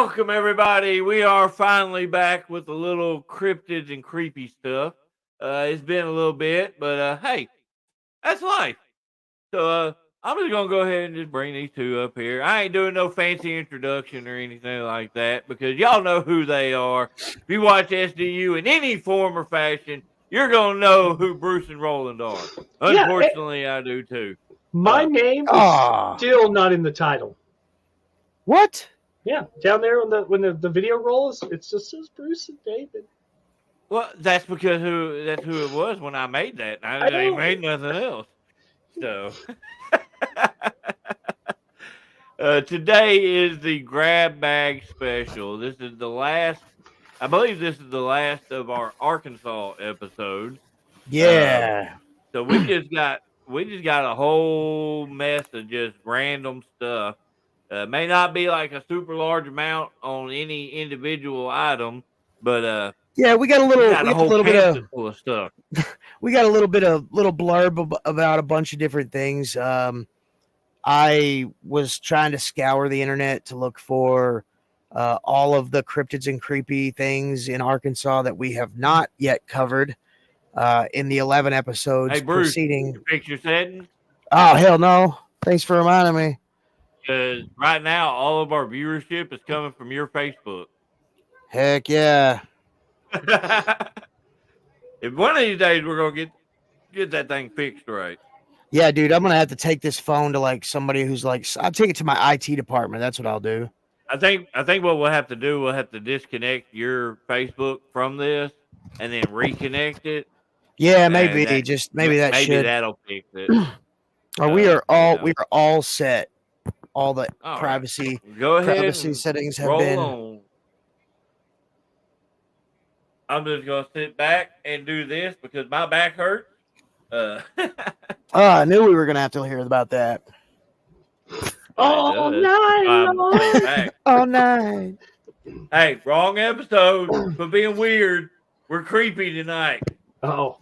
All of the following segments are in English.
Welcome, everybody. We are finally back with a little cryptids and creepy stuff. It's been a little bit, but hey, that's life. So I'm just gonna go ahead and just bring these two up here. I ain't doing no fancy introduction or anything like that because y'all know who they are. If you watch SDU in any form or fashion, you're gonna know who Bruce and Roland are. Unfortunately, I do too. My name is still not in the title. What? Yeah, down there when the video rolls, it just says Bruce and David. Well, that's because that's who it was when I made that. I ain't made nothing else. So today is the grab bag special. This is the last. I believe this is the last of our Arkansas episodes. Yeah. So we just got a whole mess of just random stuff. May not be like a super large amount on any individual item, but yeah, we got a whole little bit pamphlet of full of stuff. we got a little blurb about a bunch of different things. I was trying to scour the internet to look for all of the cryptids and creepy things in Arkansas that we have not yet covered in the 11 episodes Hey, Bruce, preceding. you fix your settings? Oh, hell no. Thanks for reminding me. Because right now, all of our viewership is coming from your Facebook. Heck yeah. If one of these days we're gonna get that thing fixed right. Yeah, dude, I'm gonna have to take this phone to like somebody who's like, I'll take it to my IT department. That's what I'll do. I think what we'll have to do, we'll have to disconnect your Facebook from this and then reconnect it. Yeah, maybe maybe that'll fix it. Or we are all set. All the privacy go ahead privacy settings have been. On. I'm just gonna sit back and do this because my back hurts. I knew we were gonna have to hear about that. All night. All night. Hey, wrong episode for being weird. We're creepy tonight. Oh,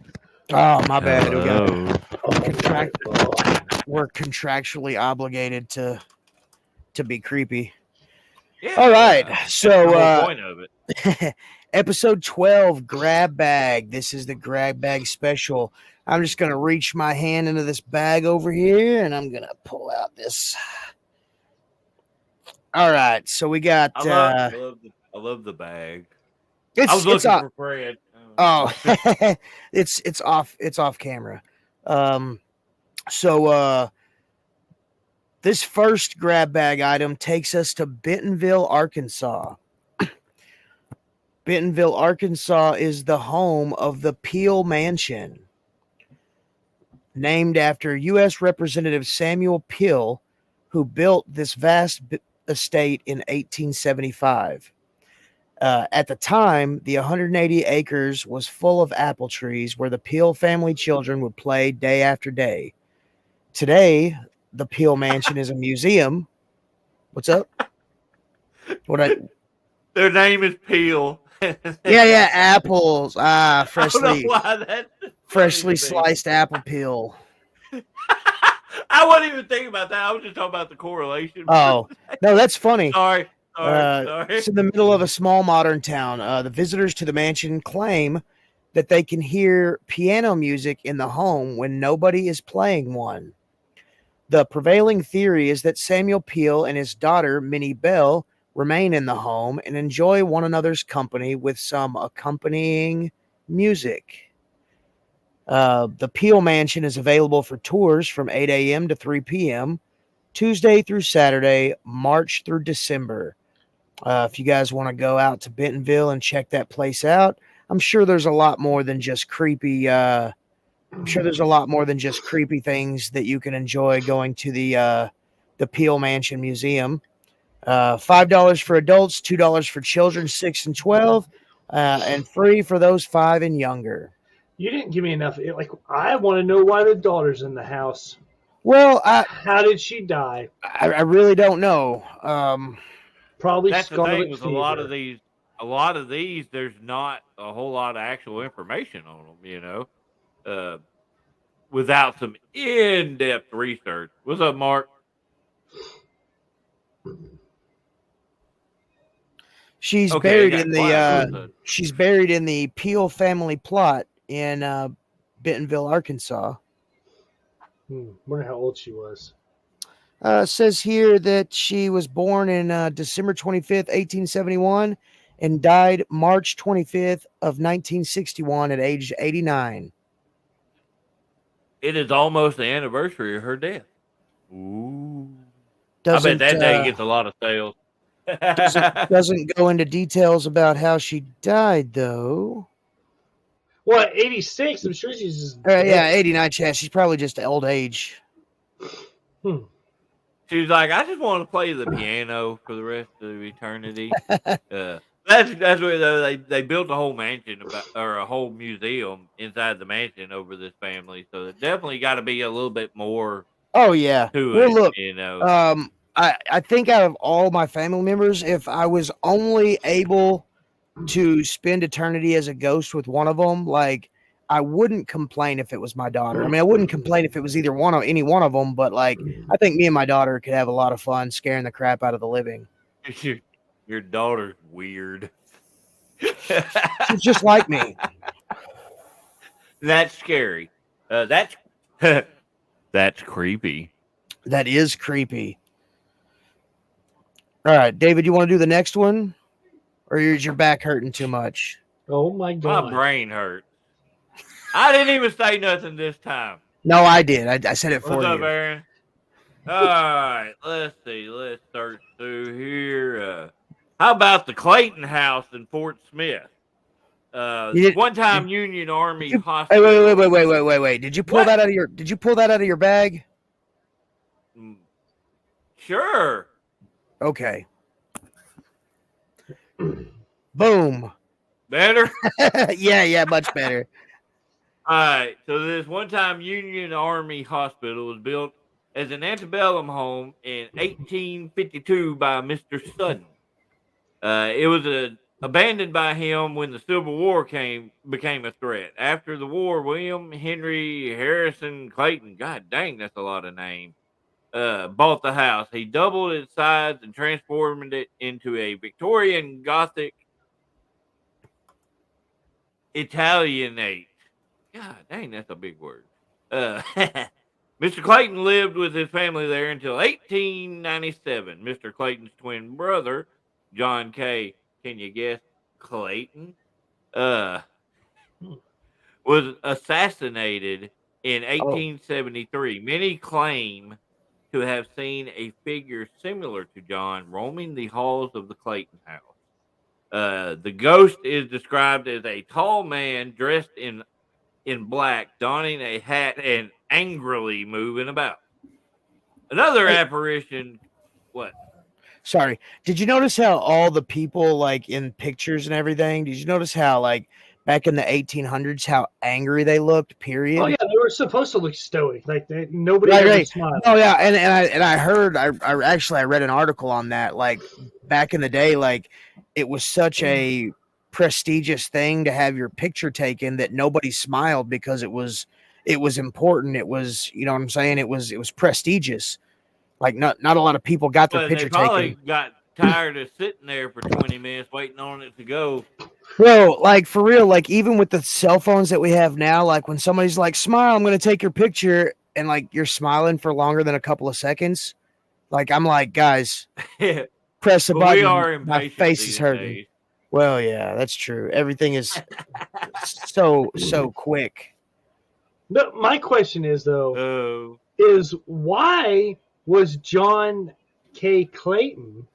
my bad. We're contractually obligated to be creepy. Yeah, all right. So the whole point of it. Episode 12, grab bag. This is the grab bag special. I'm just going to reach my hand into this bag over here, and I'm going to pull out this. All right, so we got... I love the bag. I was looking for Fred. Oh, it's off camera. So this first grab bag item takes us to Bentonville, Arkansas. Bentonville, Arkansas is the home of the Peel Mansion, named after U.S. Representative Samuel Peel, who built this vast estate in 1875. At the time, the 180 acres was full of apple trees where the Peel family children would play day after day. Today, the Peel Mansion is a museum. What's up? Their name is Peel. Yeah, apples. Freshly sliced apple peel. I wasn't even thinking about that. I was just talking about the correlation. Oh, no, that's funny. Sorry. It's in the middle of a small modern town. The visitors to the mansion claim that they can hear piano music in the home when nobody is playing one. The prevailing theory is that Samuel Peel and his daughter, Minnie Bell, remain in the home and enjoy one another's company with some accompanying music. The Peel Mansion is available for tours from 8 a.m. to 3 p.m., Tuesday through Saturday, March through December. If you guys want to go out to Bentonville and check that place out, I'm sure there's a lot more than just creepy. I'm sure there's a lot more than just creepy things that you can enjoy going to the Peel Mansion Museum. $5 for adults, $2 for children 6 and 12, and free for those 5 and younger. You didn't give me enough. I want to know why the daughter's in the house. Well, how did she die? I really don't know. Probably that's the thing with fever. a lot of these. There's not a whole lot of actual information on them. Without some in-depth research. What's up, Mark? She's Okay, buried it got in quiet all of a the sudden. she's buried in the Peel family plot in Bentonville, Arkansas. Wonder how old she was. Says here that she was born in December 25th, 1871, and died March 25th of 1961 at age 89. It is almost the anniversary of her death. Ooh. I bet that day gets a lot of sales. Doesn't go into details about how she died, though. Well, 86, I'm sure she's just Yeah, dead. 89. Yeah, she's probably just old age. She was like, I just want to play the piano for the rest of eternity. That's where they built a whole mansion or a whole museum inside the mansion over this family. So it definitely got to be a little bit more Oh yeah. to Well, it, look. you know. I think out of all my family members, if I was only able to spend eternity as a ghost with one of them, like I wouldn't complain if it was my daughter. I mean, I wouldn't complain if it was any one of them, but like I think me and my daughter could have a lot of fun scaring the crap out of the living. Your daughter's weird. She's just like me. That's scary. That's that's creepy. That is creepy. All right, David, you want to do the next one? Or is your back hurting too much? Oh my god. My brain hurts. I didn't even say nothing this time. No, I did. I said it for What's you. up, Aaron? All right, let's see. Let's search through here. How about the Clayton House in Fort Smith? One-time Union Army hospital. Wait. Did you pull that out of your bag? Sure. Okay. Boom. Better? Yeah, much better. All right. So this one-time Union Army hospital was built as an antebellum home in 1852 by Mr. Sutton. It was abandoned by him when the Civil War became a threat. After the war, William Henry Harrison Clayton, god dang, that's a lot of names, bought the house. He doubled its size and transformed it into a Victorian Gothic Italianate. God dang, that's a big word. Mr. Clayton lived with his family there until 1897. Mr. Clayton's twin brother, John K., can you guess, Clayton, was assassinated in 1873. Many claim to have seen a figure similar to John roaming the halls of the Clayton house. The ghost is described as a tall man dressed in black, donning a hat and angrily moving about. Another apparition. What? Sorry. Did you notice how all the people, like in pictures and everything, did you notice how, like, back in the 1800s, how angry they looked, period? Oh, yeah, they were supposed to look stoic. Like, nobody ever smiled. Oh, yeah, and I heard, I read an article on that. Like, back in the day, like, it was such a prestigious thing to have your picture taken that nobody smiled because it was important. It was, you know what I'm saying? It was prestigious. Like not a lot of people got their picture they probably taken. Got tired of sitting there for 20 minutes waiting on it to go. Bro, like for real, like even with the cell phones that we have now, like when somebody's like, smile, I'm going to take your picture, and like you're smiling for longer than a couple of seconds. Like I'm like, guys, press the button. We are impatient. My face is hurting. Days. Well, yeah, that's true. Everything is so quick. No, my question is though, is why was John K. Clayton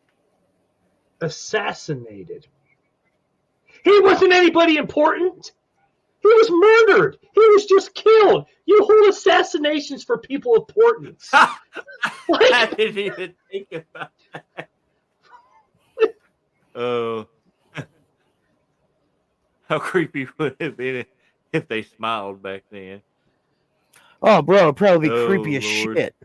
assassinated? He wasn't anybody important. He was murdered. He was just killed. You hold assassinations for people of importance. I didn't even think about that. Oh. How creepy would it have been if they smiled back then? Oh, bro, it'd probably be creepy as Lord. shit.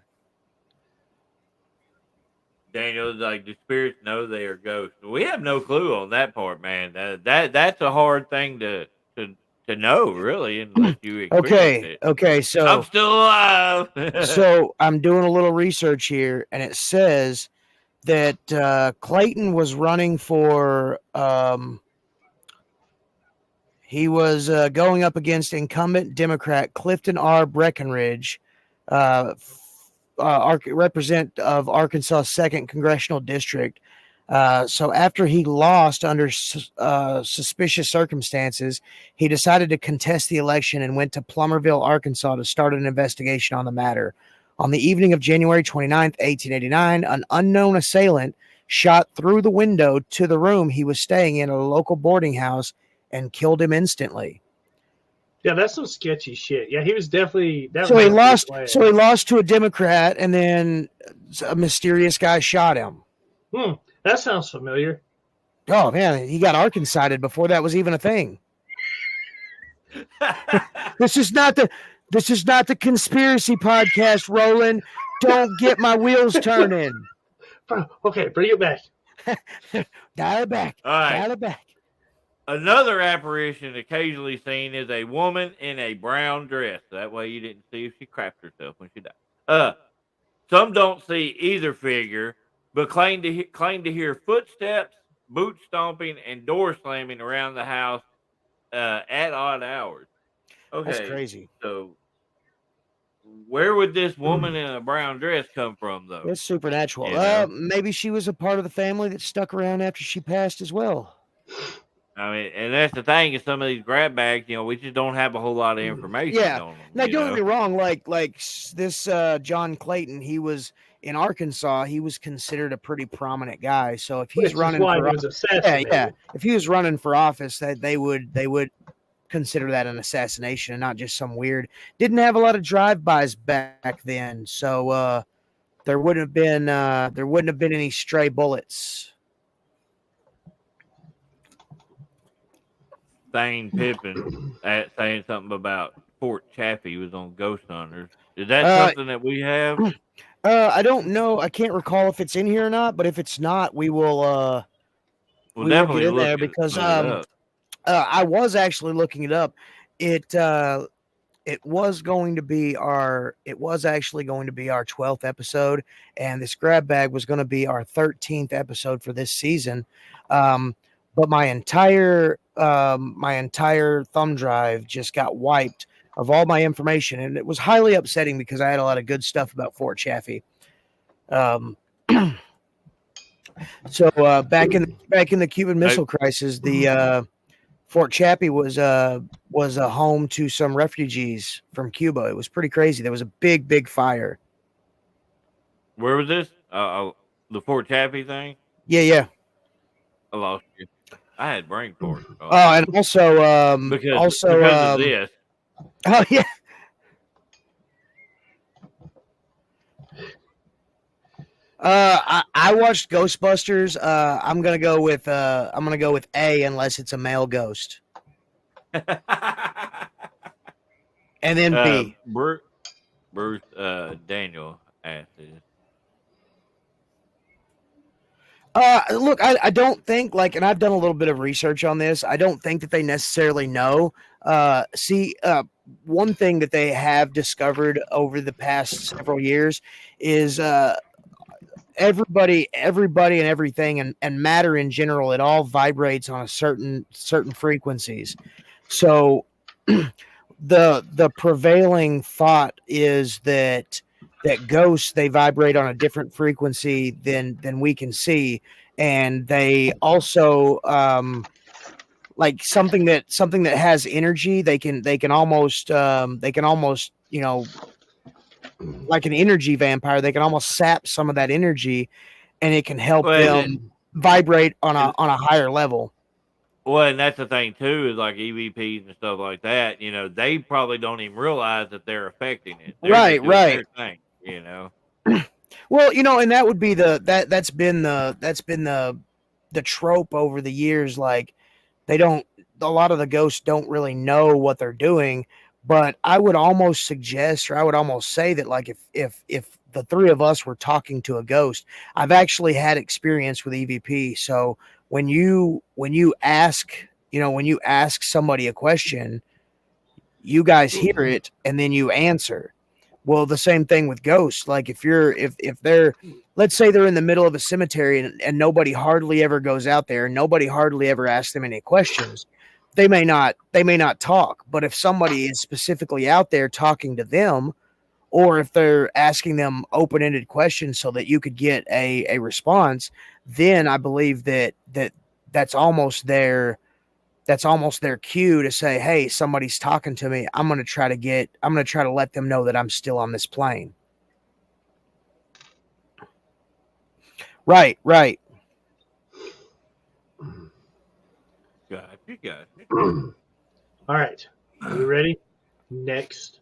Daniel's like, the spirits know they are ghosts. We have no clue on that part, man. That's a hard thing to know, really, unless you experience it. Okay, so I'm still alive. So I'm doing a little research here, and it says that Clayton was running for. He was going up against incumbent Democrat Clifton R. Breckinridge, representative of Arkansas' 2nd Congressional District. So after he lost under suspicious circumstances, he decided to contest the election and went to Plummerville, Arkansas to start an investigation on the matter. On the evening of January 29th, 1889, an unknown assailant shot through the window to the room he was staying in at a local boarding house and killed him instantly. Yeah, that's some sketchy shit. Yeah, he was definitely. So he lost to a Democrat, and then a mysterious guy shot him. That sounds familiar. Oh man, he got Arkansided before that was even a thing. This is not the conspiracy podcast, Roland. Don't get my wheels turning. Okay, bring it back. Dial it back. All right. Dial it back. Another apparition occasionally seen is a woman in a brown dress. That way you didn't see if she crapped herself when she died. Some don't see either figure, but claim to hear footsteps, boot stomping, and door slamming around the house at odd hours. Okay, That's crazy. So where would this woman in a brown dress come from, though? It's supernatural. You know? Maybe she was a part of the family that stuck around after she passed as well. I mean, and that's the thing is some of these grab bags, we just don't have a whole lot of information on them. Now, don't get me wrong. Like this John Clayton, he was in Arkansas. He was considered a pretty prominent guy. So if he's running for office, if he was running for office, that they would consider that an assassination and not just some weird. Didn't have a lot of drive-bys back then, so there wouldn't have been any stray bullets. Thane Pippin saying something about Fort Chaffee was on Ghost Hunters. Is that something that we have? I don't know. I can't recall if it's in here or not, but if it's not, we will definitely get in look there because I was actually looking it up. It was actually going to be our 12th episode, and this grab bag was going to be our 13th episode for this season. But my entire thumb drive just got wiped of all my information, and it was highly upsetting because I had a lot of good stuff about Fort Chaffee. So back in the Cuban Missile Crisis, the Fort Chaffee was a home to some refugees from Cuba. It was pretty crazy. There was a big fire. Where was this? The Fort Chaffee thing? Yeah. I lost you. I had brain fart. And also because of this. Oh yeah. I watched Ghostbusters. I'm gonna go with A unless it's a male ghost. And then B. Bruce Daniel asked this. Look, I don't think and I've done a little bit of research on this. I don't think that they necessarily know. One thing that they have discovered over the past several years is everybody and everything and matter in general, it all vibrates on a certain frequencies. So the prevailing thought is that ghosts, they vibrate on a different frequency than we can see, and they also like something that has energy. They can almost like an energy vampire. They can almost sap some of that energy, and it can help them vibrate on a higher level. Well, and that's the thing too, is like EVPs and stuff like that. They probably don't even realize that they're affecting it. They're right. Their thing, Well, and that would be that's been the trope over the years. Like a lot of the ghosts don't really know what they're doing, but I would almost suggest, or I would almost say that like if the three of us were talking to a ghost, I've actually had experience with EVP. So when you ask somebody a question, you guys hear it and then you answer. Well, the same thing with ghosts. Like if they're, let's say they're in the middle of a cemetery and nobody hardly ever goes out there and nobody hardly ever asks them any questions, they may not talk. But if somebody is specifically out there talking to them, or if they're asking them open-ended questions so that you could get a response, then I believe that's almost their cue to say, hey, somebody's talking to me. I'm going to try to let them know that I'm still on this plane. Right. Gotcha. All right. Are you ready? Next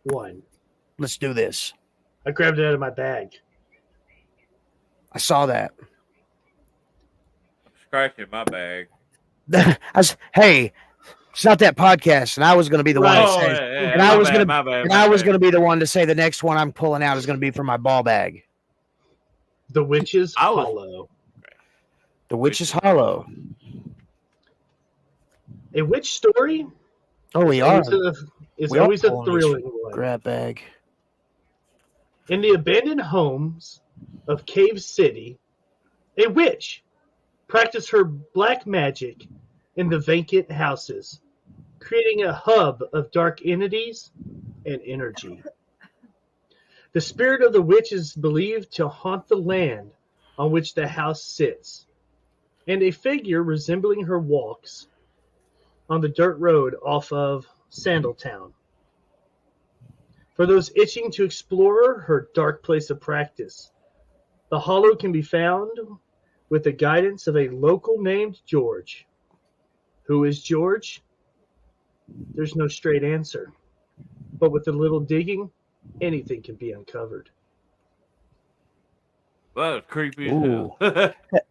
one. Let's do this. I grabbed it out of my bag. I saw that. I'm scratching my bag. Hey, it's not that podcast, and I was going to be the one to say, and I was going to be the one to say the next one I'm pulling out is going to be from my ball bag. The Witch's Hollow. The Witch's Hollow. A witch story. Oh, we are. It's always a thrilling one. Grab bag. In the abandoned homes of Cave City, a witch practiced her black magic in the vacant houses, creating a hub of dark entities and energy. The spirit of the witch is believed to haunt the land on which the house sits, and a figure resembling her walks on the dirt road off of Sandaltown. For those itching to explore her dark place of practice, the hollow can be found with the guidance of a local named George. Who is George? There's no straight answer, but with a little digging, anything can be uncovered. Well, that was creepy as hell.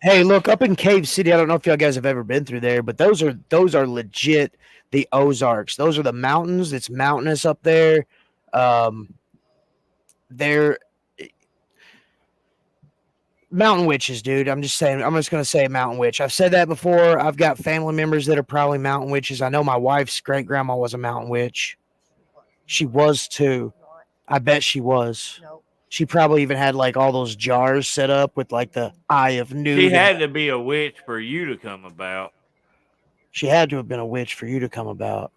Hey, look, up in Cave City, I don't know if y'all guys have ever been through there, but those are legit the Ozarks. Those are the mountains. It's mountainous up there. They're mountain witches, dude. I'm just saying. I'm just gonna say mountain witch. I've said that before. I've got family members that are probably mountain witches. I know my wife's great grandma was a mountain witch. She was too. I bet she was. Nope. She probably even had like all those jars set up with like the eye of nude. She had to be a witch for you to come about. She had to have been a witch for you to come about.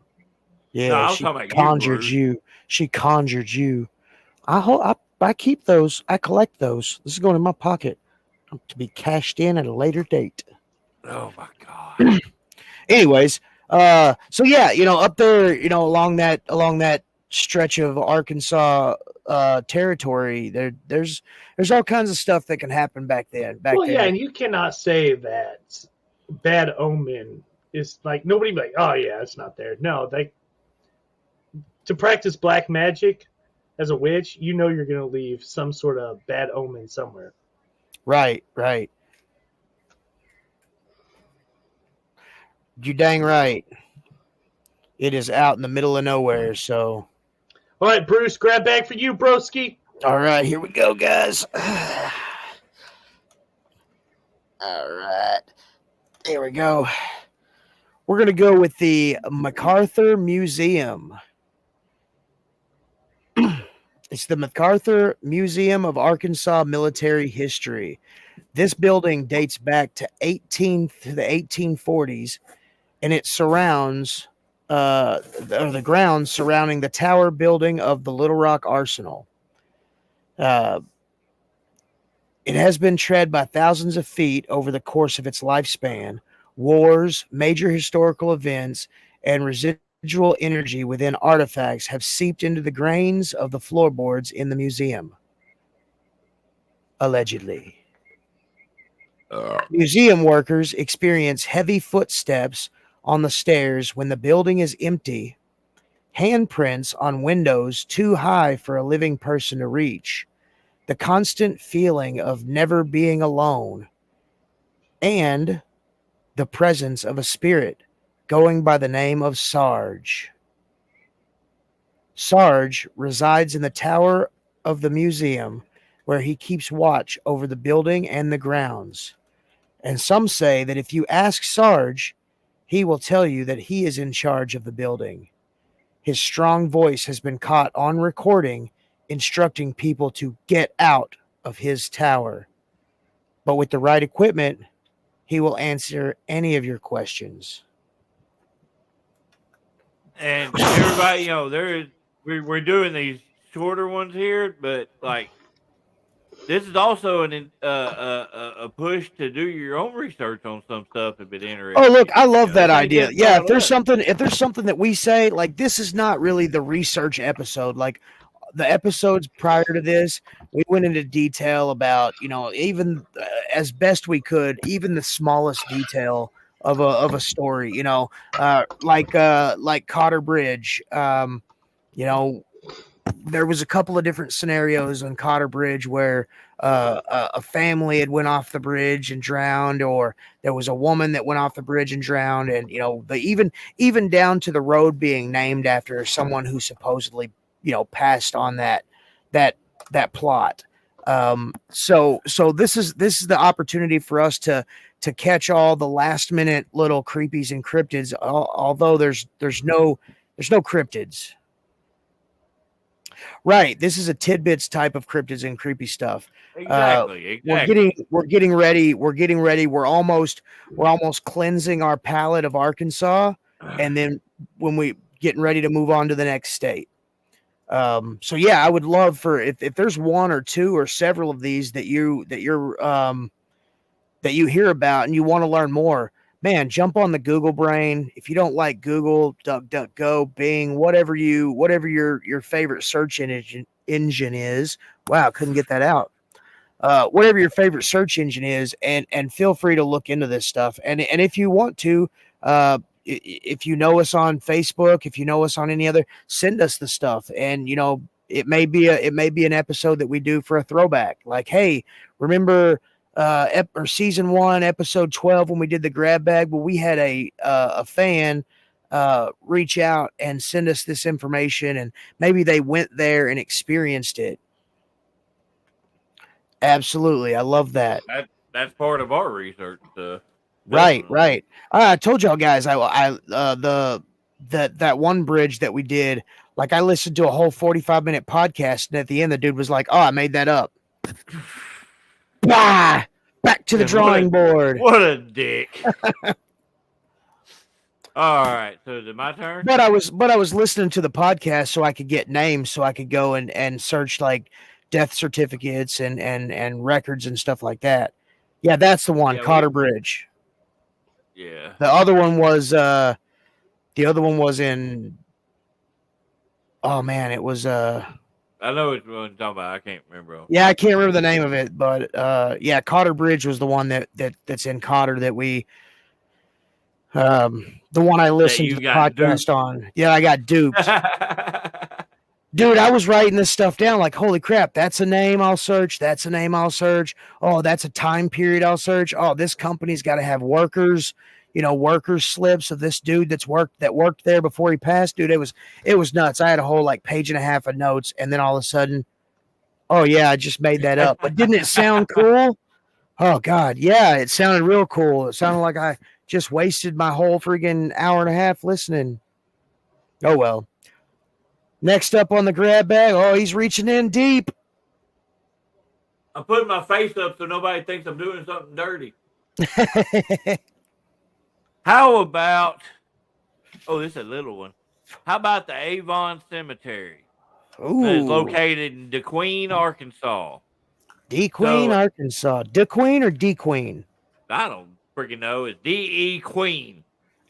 Yeah, No, I'm she talking about conjured you. She conjured you. I keep those. I collect those. This is going in my pocket to be cashed in at a later date. Oh my god. Anyways, so yeah, up there, along that stretch of Arkansas territory, there's all kinds of stuff that can happen back then. Yeah, and you cannot say that Bad Omen is like nobody be like, oh yeah, it's not there. No, to practice black magic as a witch, you're going to leave some sort of bad omen somewhere. Right. You dang right. It is out in the middle of nowhere, so. All right, Bruce, grab bag for you, broski. All right, here we go, guys. All right. Here we go. We're going to go with the MacArthur Museum. It's the MacArthur Museum of Arkansas Military History. This building dates back to the 1840s, and it surrounds the grounds surrounding the tower building of the Little Rock Arsenal. It has been tread by thousands of feet over the course of its lifespan. Wars, major historical events, and residual energy within artifacts have seeped into the grains of the floorboards in the museum. Allegedly. Museum workers experience heavy footsteps on the stairs when the building is empty, handprints on windows too high for a living person to reach, the constant feeling of never being alone, and the presence of a spirit going by the name of Sarge. Sarge resides in the tower of the museum where he keeps watch over the building and the grounds. And some say that if you ask Sarge, he will tell you that he is in charge of the building. His strong voice has been caught on recording instructing people to get out of his tower. But with the right equipment, he will answer any of your questions. And everybody, we're doing these shorter ones here, but like this is also a push to do your own research on some stuff if it interests Oh, look, you. I love that This ain't idea. just Yeah, about us. if there's something that we say, like this is not really the research episode. Like the episodes prior to this, we went into detail about, even as best we could, even the smallest detail of a story, like Cotter Bridge. You know, there was a couple of different scenarios on Cotter Bridge where a family had went off the bridge and drowned, or there was a woman that went off the bridge and drowned, and even down to the road being named after someone who supposedly passed on that plot. So this is the opportunity for us to catch all the last minute little creepies and cryptids, although there's no cryptids. Right. This is a tidbits type of cryptids and creepy stuff. Exactly. We're getting ready. We're almost cleansing our palate of Arkansas, and then when we getting ready to move on to the next state. So yeah, I would love for if there's one or two or several of these that you hear about and you want to learn more. Man, jump on the Google brain. If you don't like Google, DuckDuckGo, Bing, whatever your favorite search engine is. Wow, couldn't get that out. Whatever your favorite search engine is, and feel free to look into this stuff. And if you want to, if you know us on Facebook, if you know us on any other, send us the stuff. And it may be an episode that we do for a throwback. Like, hey, remember or season 1, episode 12 when we did the grab bag? Well, we had a fan reach out and send us this information, and maybe they went there and experienced it. Absolutely, I love that. That's part of our research. Right. I told y'all guys, that one bridge that we did, like I listened to a whole 45-minute podcast, and at the end the dude was like, "Oh, I made that up." Bah! Back to the drawing board. What a dick. All right, so is it my turn? But I was listening to the podcast so I could get names, so I could go and search like death certificates and records and stuff like that. Yeah, that's the one, Cotter Bridge. Yeah. The other one was in. Oh man, it was I know which one you're talking about. I can't remember. Yeah, I can't remember the name of it, but yeah, Cotter Bridge was the one that's in Cotter that we the one I listened to the podcast on. Yeah, I got duped. Dude, I was writing this stuff down like, holy crap, that's a name I'll search. That's a name I'll search. Oh, that's a time period I'll search. Oh, this company's got to have workers slips of this dude that worked there before he passed. Dude, it was nuts. I had a whole like page and a half of notes, and then all of a sudden, oh yeah, I just made that up. But didn't it sound cool? Oh God, yeah, it sounded real cool. It sounded like I just wasted my whole freaking hour and a half listening. Oh well. Next up on the grab bag, oh, he's reaching in deep. I'm putting my face up so nobody thinks I'm doing something dirty. How about, this is a little one. How about the Avon Cemetery? Ooh. It's located in DeQueen, Arkansas. DeQueen, Arkansas. DeQueen or DeQueen? I don't freaking know. It's D-E Queen.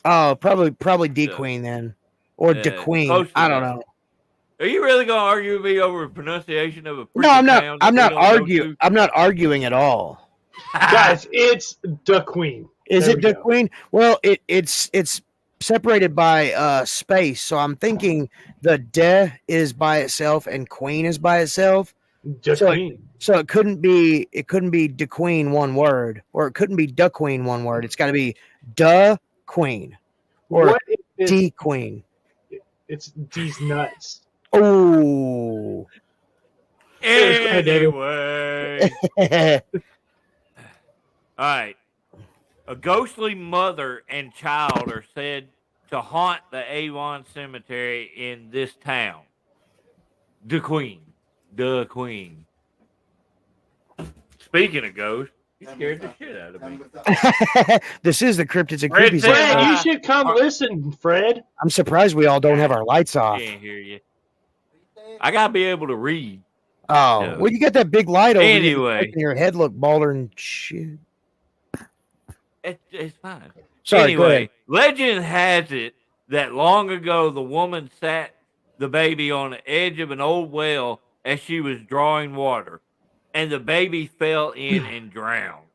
Oh, probably DeQueen then. Or DeQueen. I don't know. Are you really going to argue with me over pronunciation of a freaking No, I'm not. town I'm not arguing. I'm not arguing at all. Guys, it's DeQueen. Is it DeQueen? Well, it's separated by space, so I'm thinking the de is by itself and queen is by itself. DeQueen. So it couldn't be DeQueen one word, or it couldn't be DeQueen one word. It's got to be DeQueen or DeQueen. It's these nuts. Oh. Anyway. All right. A ghostly mother and child are said to haunt the Avon Cemetery in this town, DeQueen. the queen. Speaking of ghosts, you scared the shit out of me. This is the Cryptids and Fred Creepies. said- Fred, you should come listen, Fred. I'm surprised we all don't have our lights off. Can't hear you. I gotta be able to read. Oh, No. well, you got that big light over you. Anyway. Making your head look balder and shit. It's fine. Sorry, go ahead. Anyway, legend has it that long ago the woman sat the baby on the edge of an old well as she was drawing water, and the baby fell in and drowned.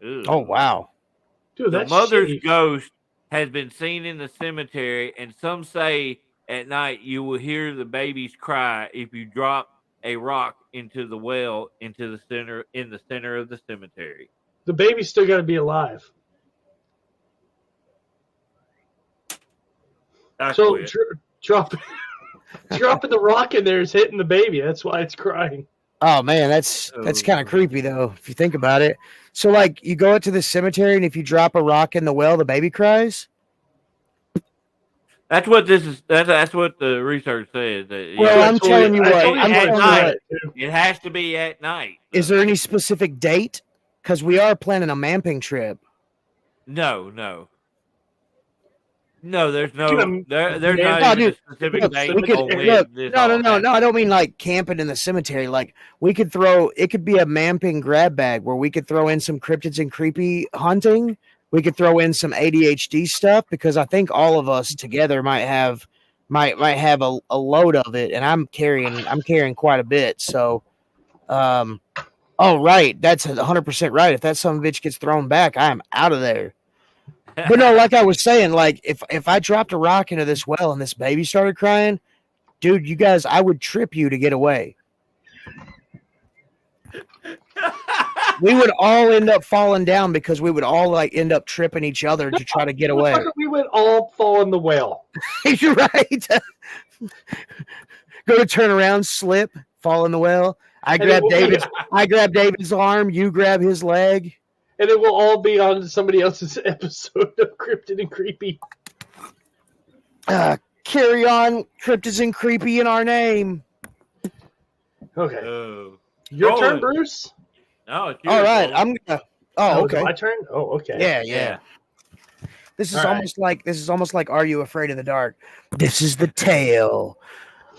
Ugh. Oh, wow. Dude, The that's mother's shitty. ghost has been seen in the cemetery, and some say at night you will hear the baby's cry if you drop a rock into the well in the center of the cemetery. The baby's still got to be alive. So dropping the rock in there is hitting the baby. That's why it's crying. Oh, man, that's kind of creepy, though, if you think about it. So, like, you go into the cemetery, and if you drop a rock in the well, the baby cries? That's what this is. That's what the research says. Well, I'm telling you what. It has to be at night. Is there any specific date? Because we are planning a mamping trip. No. There's no. Dude, There's yeah, not no, even a specific look, date. we could- on when look, this no, all no. I don't mean like camping in the cemetery. Like we could it could be a mamping grab bag where we could throw in some cryptids and creepy hunting. We could throw in some ADHD stuff because I think all of us together might have a load of it, and I'm carrying quite a bit. So, oh right, that's 100% right. If that son of a bitch gets thrown back, I am out of there. But no, like I was saying, like if I dropped a rock into this well and this baby started crying, dude, you guys, I would trip you to get away. We would all end up falling down because we would all like end up tripping each other to try to get away. We would all fall in the well. You're right. Go to turn around, slip, fall in the well. I grab David's arm, you grab his leg. And it will all be on somebody else's episode of Cryptid and Creepy. Carry on, Cryptids and Creepy in our name. Okay. Oh. Your turn, Bruce? No, it's yours. All right, Roland. I'm gonna. Oh, okay. My turn? Oh, okay. Yeah. This is All right. almost like Are You Afraid of the Dark? This is the tale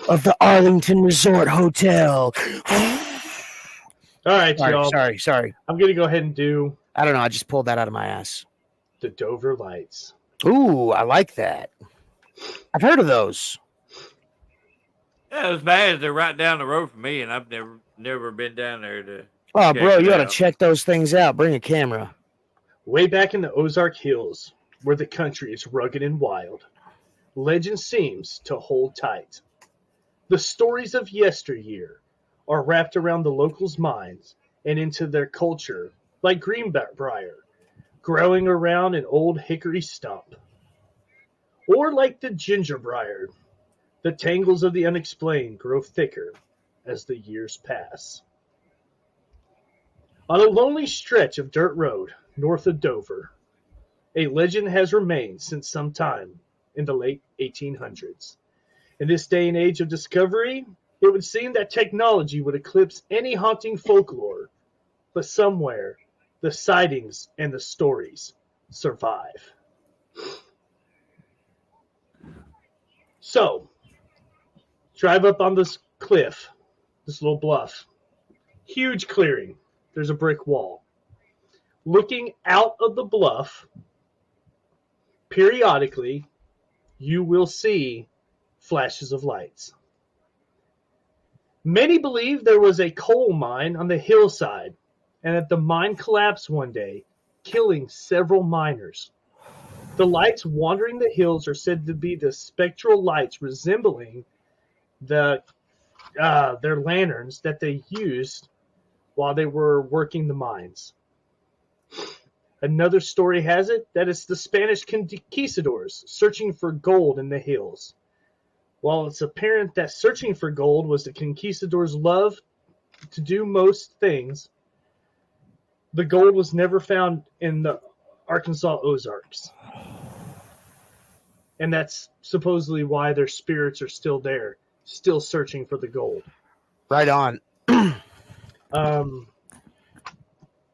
of the Arlington Resort Hotel. All right, y'all. Sorry. I'm going to go ahead and do I don't know. I just pulled that out of my ass. the Dover Lights. Ooh, I like that. I've heard of those. Yeah, as bad as they're right down the road from me, and I've never been down there to. Oh, check bro, it you ought to out. check those things out. Bring a camera. Way back in the Ozark Hills, where the country is rugged and wild, legend seems to hold tight. The stories of yesteryear are wrapped around the locals' minds and into their culture like greenbrier, growing around an old hickory stump. Or like the gingerbrier, the tangles of the unexplained grow thicker as the years pass. On a lonely stretch of dirt road north of Dover, a legend has remained since some time in the late 1800s. In this day and age of discovery, it would seem that technology would eclipse any haunting folklore, but somewhere the sightings and the stories survive. So, drive up on this cliff, this little bluff. Huge clearing. There's a brick wall. Looking out of the bluff, periodically, you will see flashes of lights. Many believe there was a coal mine on the hillside and that the mine collapsed one day, killing several miners. The lights wandering the hills are said to be the spectral lights resembling their lanterns that they used while they were working the mines. Another story has it that it's the Spanish conquistadors searching for gold in the hills. While it's apparent that searching for gold was the conquistadors' love to do most things, the gold was never found in the Arkansas Ozarks. And that's supposedly why their spirits are still there, still searching for the gold. Right on.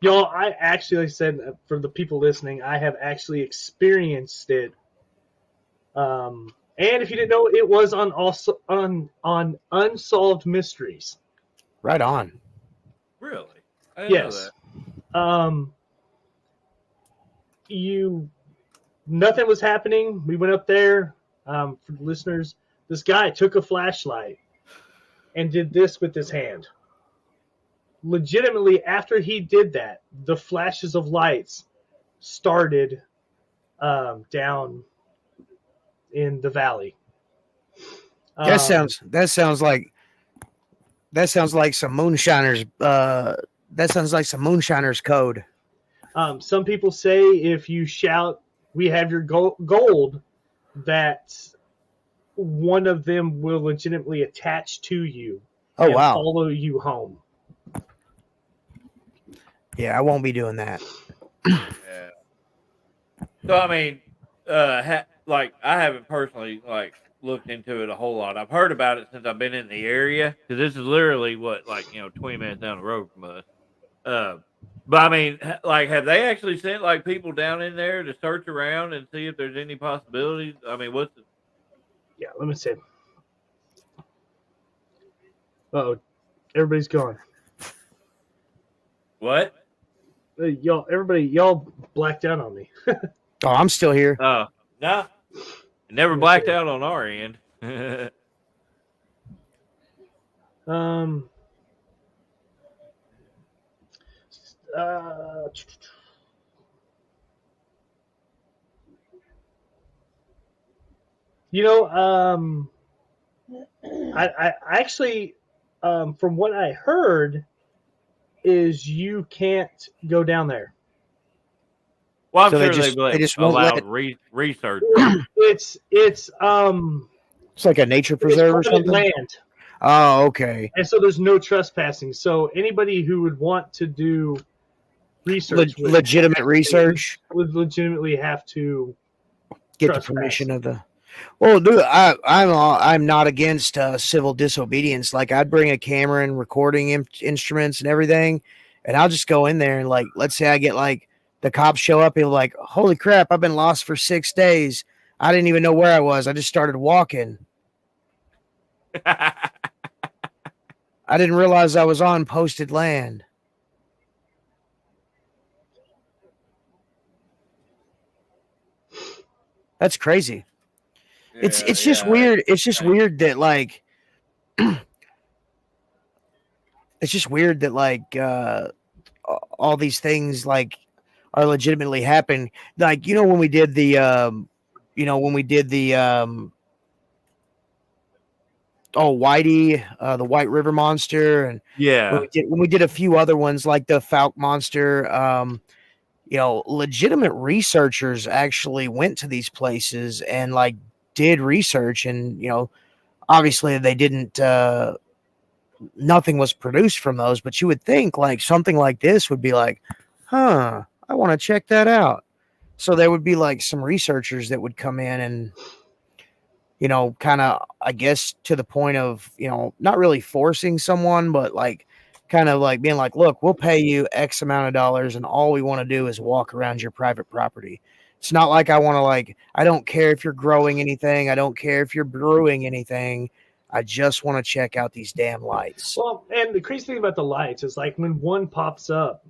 Y'all, I actually, like I said, for the people listening, I have actually experienced it. And if you didn't know, it was on Unsolved Mysteries. Right on. Really? I didn't know Yes. that. Nothing was happening. We went up there. For the listeners, this guy took a flashlight and did this with his hand. Legitimately, after he did that, the flashes of lights started down in the valley. That sounds like some moonshiners. That sounds like some moonshiners code. Some people say if you shout, "We have your gold," that one of them will legitimately attach to you and follow you home. Yeah, I won't be doing that. Yeah. So I mean, like I haven't personally like looked into it a whole lot. I've heard about it since I've been in the area because this is literally what 20 minutes down the road from us. But I mean, like, have they actually sent like people down in there to search around and see if there's any possibilities? I mean, what's the... Yeah, let me see. Oh, everybody's gone. What? Y'all blacked out on me. Oh, I'm still here. Oh, no. It never blacked out on our end. I actually, from what I heard, is you can't go down there. Well, I'm sure they just allowed research. It's like a nature preserve or something. Land. Oh, okay. And so there's no trespassing. So anybody who would want to do research, legitimate research, would legitimately have to get the permission of the. Well, dude, I'm not against civil disobedience. Like, I'd bring a camera and recording instruments and everything, and I'll just go in there and, like, let's say I get like the cops show up, and like, holy crap, I've been lost for 6 days. I didn't even know where I was. I just started walking. I didn't realize I was on posted land. That's crazy. Yeah, it's just weird. It's just weird that like it's just weird that like all these things like are legitimately happening. Like, when we did the Whitey, the White River Monster, and when we did a few other ones like the Falk Monster, legitimate researchers actually went to these places and like did research, and obviously they didn't nothing was produced from those, but you would think like something like this would be like, I want to check that out. So there would be like some researchers that would come in and kind of, I guess, to the point of not really forcing someone, but like kind of like being like, look, we'll pay you X amount of dollars and all we want to do is walk around your private property. It's not like I want to I don't care if you're growing anything. I don't care if you're brewing anything. I just want to check out these damn lights. Well, and the crazy thing about the lights is like when one pops up,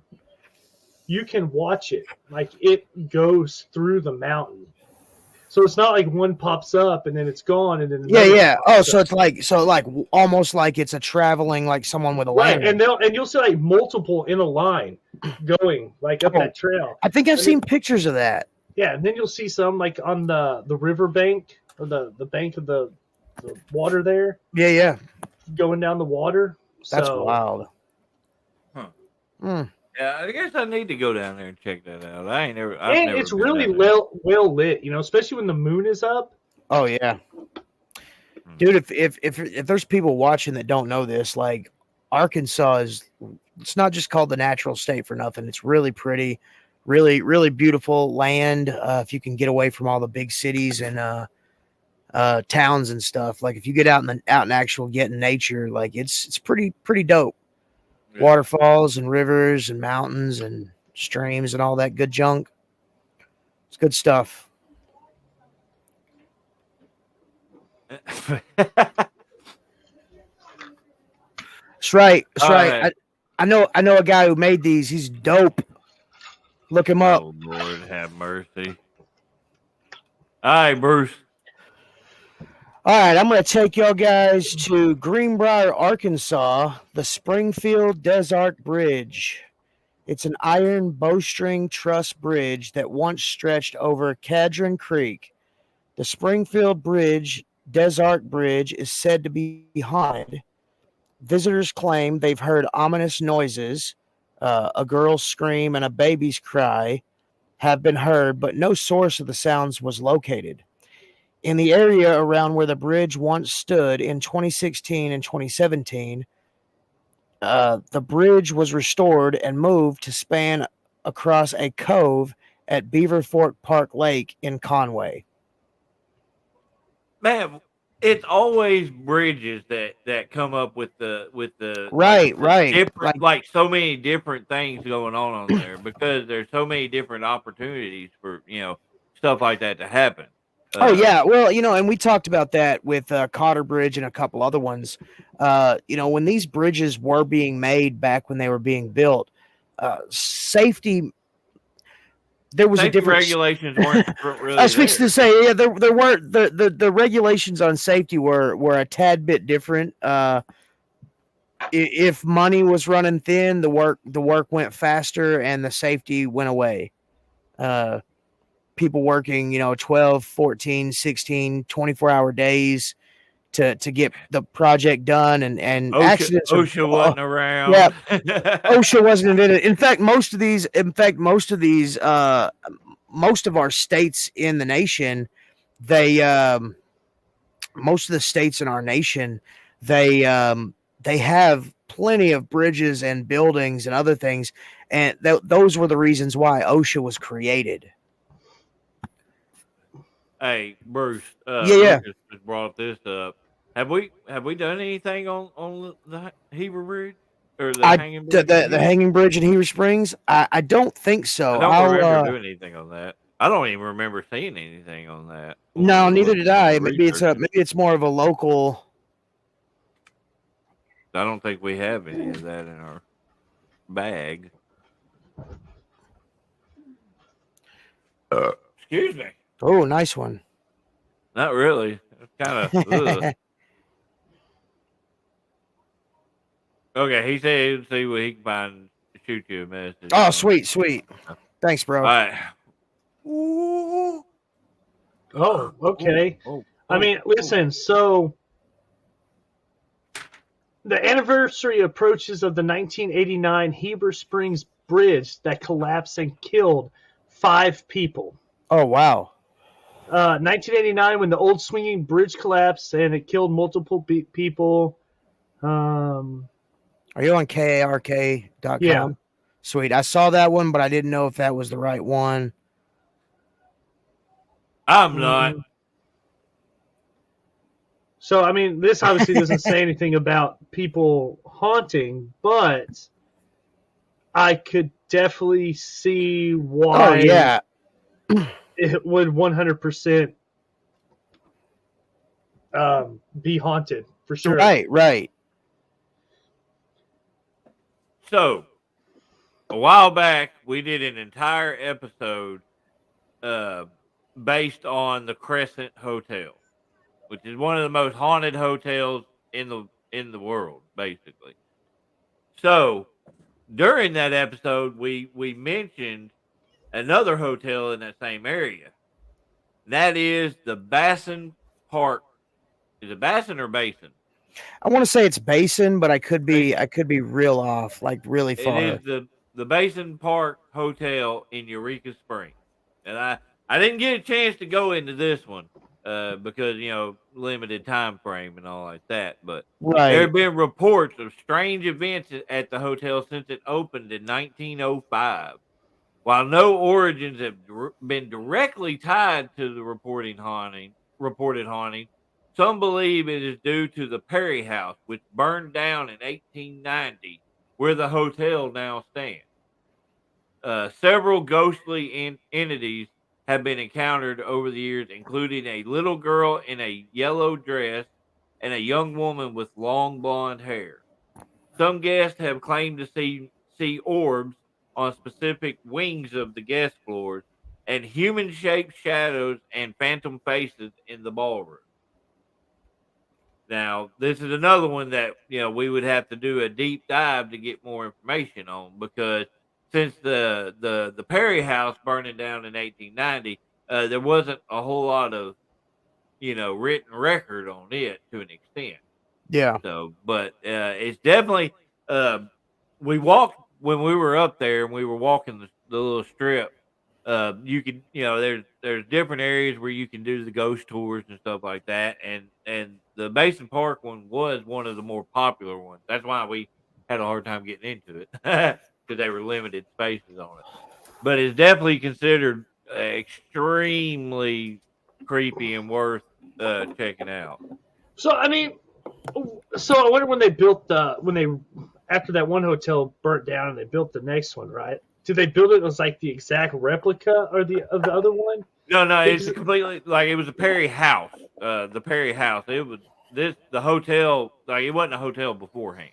you can watch it. Like it goes through the mountain. So it's not like one pops up and then it's gone and then yeah. Oh, so it's like almost like it's a traveling like someone with a lantern. And you'll see like multiple in a line going like up that trail. I think I've seen pictures of that. Yeah, and then you'll see some like on the river bank or the bank of the water there. Yeah. Going down the water. That's wild. Huh. Mm. Yeah, I guess I need to go down there and check that out. I've never it's really well lit, especially when the moon is up. Oh yeah, dude. If there's people watching that don't know this, like Arkansas it's not just called the natural state for nothing. It's really pretty, really beautiful land. If you can get away from all the big cities and towns and stuff. Like if you get out in actual getting nature, like it's pretty dope. Yeah. Waterfalls and rivers and mountains and streams and all that good junk. It's good stuff. That's right. That's All right. right. I know a guy who made these. He's dope. Look him up. Oh Lord, have mercy. All right, Bruce. All right, I'm going to take y'all guys to Greenbrier, Arkansas, the Springfield Desart Bridge. It's an iron bowstring truss bridge that once stretched over Cadron Creek. The Springfield Desart Bridge is said to be haunted. Visitors claim they've heard ominous noises. A girl's scream and a baby's cry have been heard, but no source of the sounds was located. In the area around where the bridge once stood in 2016 and 2017, the bridge was restored and moved to span across a cove at Beaver Fork Park Lake in Conway. Man, it's always bridges that come up with the Right. different like so many different things going on there because there's so many different opportunities for stuff like that to happen. Oh yeah, well, and we talked about that with Cotter Bridge and a couple other ones. When these bridges were being made back when they were being built, safety. There was safety a different regulations weren't really. I was fixing to say, yeah, there weren't the regulations on safety were a tad bit different. If money was running thin, the work went faster and the safety went away. People working 12, 14, 16, 24-hour days to get the project done, and accidents. OSHA wasn't around. Yeah, OSHA wasn't invented. In fact, most of our states in the nation, most of the states in our nation, they have plenty of bridges and buildings and other things, and those were the reasons why OSHA was created. Hey, Bruce. Yeah. Lucas just brought this up. Have we done anything on the Heber Bridge or the hanging bridge? The hanging bridge in Heber Springs? I don't think so. I don't remember doing anything on that. I don't even remember seeing anything on that. No, neither did I. Maybe it's more of a local. I don't think we have any of that in our bag. Excuse me. Oh, nice one. Not really. It's kind of. Okay, he said he'd see what he can find to shoot you a message. Oh, sweet. Thanks, bro. All right. Oh, okay. I mean, listen, so the anniversary approaches of the 1989 Heber Springs Bridge that collapsed and killed 5 people. Oh, wow. 1989, when the old swinging bridge collapsed and it killed multiple people. Are you on KARK.com? Yeah. Sweet. I saw that one, but I didn't know if that was the right one. I'm not. So, I mean, this obviously doesn't say anything about people haunting, but I could definitely see why. Oh, yeah. It would 100% be haunted for sure. Right. So, a while back, we did an entire episode based on the Crescent Hotel, which is one of the most haunted hotels in the world, basically. So, during that episode, we mentioned another hotel in that same area. That is the Basin Park. Is it Basin or Basin? I want to say it's Basin, but I could be real off, like really far. It is the Basin Park Hotel in Eureka Springs. And I didn't get a chance to go into this one because, limited time frame and all like that. But there have been reports of strange events at the hotel since it opened in 1905. While no origins have been directly tied to the reported haunting, reported haunting. Some believe it is due to the Perry House, which burned down in 1890, where the hotel now stands. Several ghostly entities have been encountered over the years, including a little girl in a yellow dress and a young woman with long blonde hair. Some guests have claimed to see orbs on specific wings of the guest floors and human-shaped shadows and phantom faces in the ballroom. Now, this is another one that we would have to do a deep dive to get more information on, because since the Perry House burning down in 1890, there wasn't a whole lot of written record on it to an extent. Yeah. So, but it's definitely we walked when we were up there and we were walking the little strip. You could, there's different areas where you can do the ghost tours and stuff like that, and the Basin Park one was one of the more popular ones. That's why we had a hard time getting into it because they were limited spaces on it. But it's definitely considered extremely creepy and worth checking out. So I mean, so I wonder when they built after that one hotel burnt down and they built the next one, right? Did they build it as like the exact replica of the other one? No, it's completely like it was a Perry House. The Perry House. It was the hotel. Like it wasn't a hotel beforehand.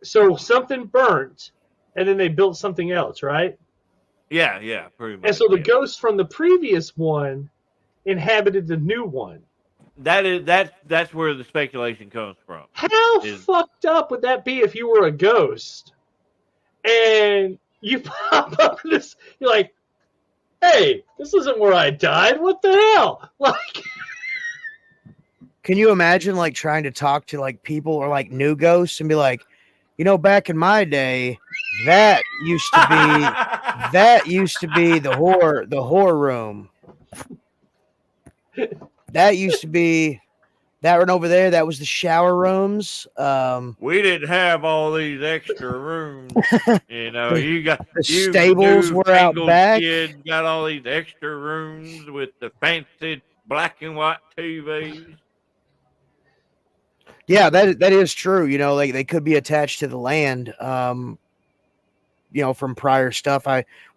So something burnt, and then they built something else, right? Yeah, pretty much. And so the ghosts from the previous one inhabited the new one. That's where the speculation comes from. How fucked up would that be if you were a ghost and you pop up in this? You're like, hey, this isn't where I died. What the hell? Like, can you imagine like trying to talk to like people or like new ghosts and be like, back in my day, that used to be the whore room. That used to be that one over there. That was the shower rooms. We didn't have all these extra rooms. You got the stables were out back. Kids got all these extra rooms with the fancy black and white TVs. Yeah, that is true. Like they could be attached to the land. From prior stuff.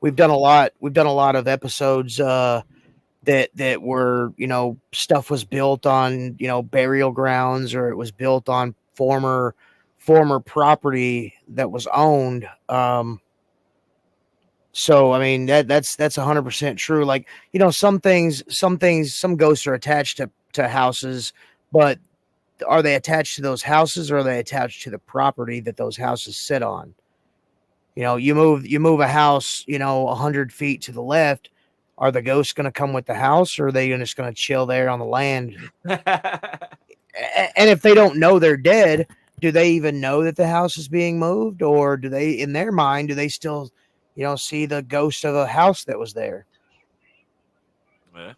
We've done a lot of episodes that were, stuff was built on, burial grounds, or it was built on former property that was owned. So I mean that's 100% true. Like, some ghosts are attached to houses, but are they attached to those houses, or are they attached to the property that those houses sit on? You move a house, 100 feet to the left. Are the ghosts going to come with the house, or are they just going to chill there on the land? And if they don't know they're dead, do they even know that the house is being moved, or do they, in their mind, do they still, see the ghost of a house that was there? Yeah.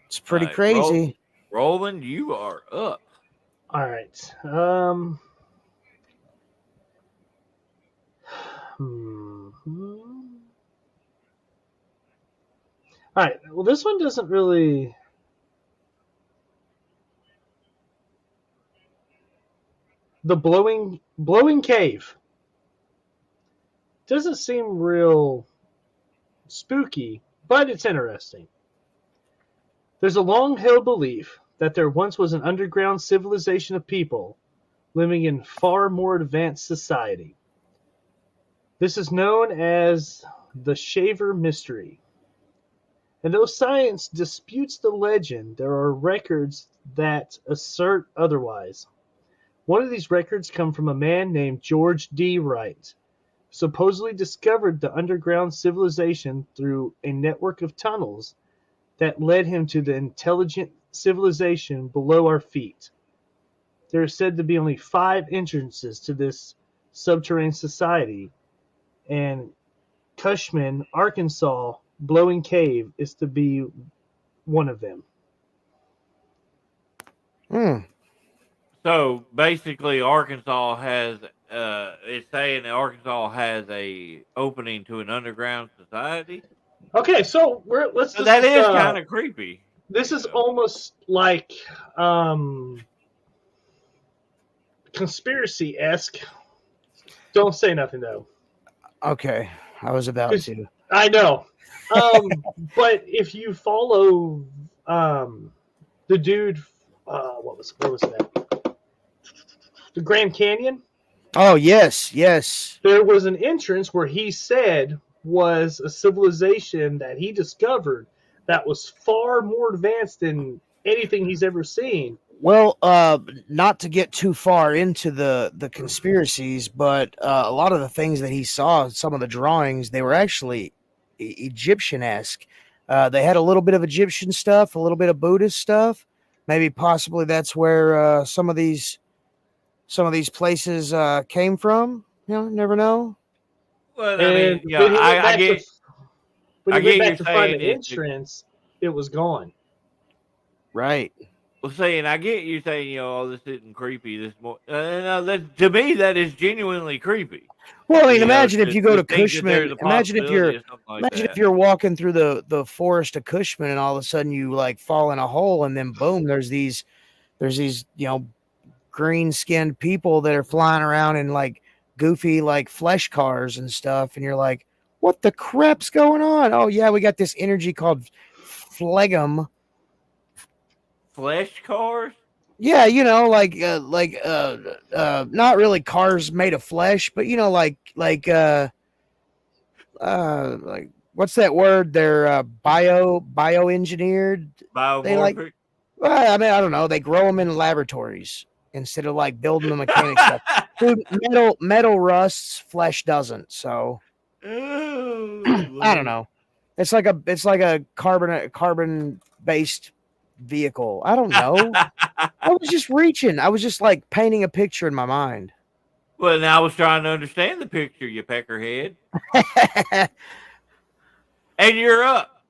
It's pretty crazy. Roland, you are up. All right. All right. Well, this one doesn't really. The blowing cave doesn't seem real spooky, but it's interesting. There's a long-held belief that there once was an underground civilization of people living in far more advanced society. This is known as the Shaver Mystery. And though science disputes the legend, there are records that assert otherwise. One of these records come from a man named George D. Wright, who supposedly discovered the underground civilization through a network of tunnels that led him to the intelligent civilization below our feet. There are said to be only 5 entrances to this subterranean society, and Cushman, Arkansas, Blowing Cave is to be one of them. So basically, Arkansas has it's saying that Arkansas has a opening to an underground society. Okay, so let's. So that is kind of creepy. This is almost like conspiracy-esque. Don't say nothing though. Okay, I was about to. I know. But if you follow the dude, what was that? The Grand Canyon. Oh yes. There was an entrance where he said was a civilization that he discovered that was far more advanced than anything he's ever seen. Well, not to get too far into the conspiracies, but a lot of the things that he saw, some of the drawings, they were actually Egyptian-esque. They had a little bit of Egyptian stuff, a little bit of Buddhist stuff. Maybe possibly that's where some of these places came from. You know, never know. Well, I mean, yeah, I get. When he went back to find the it's entrance, it was gone. Right. Well, saying I get you saying, oh, this isn't creepy. This more, to me, that is genuinely creepy. Well, I mean, imagine if you go to Cushman. Imagine if you're walking through the forest of Cushman, and all of a sudden you like fall in a hole, and then boom, there's these green skinned people that are flying around in like goofy like flesh cars and stuff, and you're like, what the crap's going on? Oh yeah, we got this energy called phlegm. Flesh cars? Yeah, not really cars made of flesh, but like what's that word? They're bioengineered. Biomorphic. I don't know. They grow them in laboratories instead of like building the mechanic stuff. Dude, metal rusts, flesh doesn't. So I don't know. It's like a carbon based vehicle. I don't know. I was just reaching. I was just like painting a picture in my mind. Well, now I was trying to understand the picture, you peckerhead. And you're up.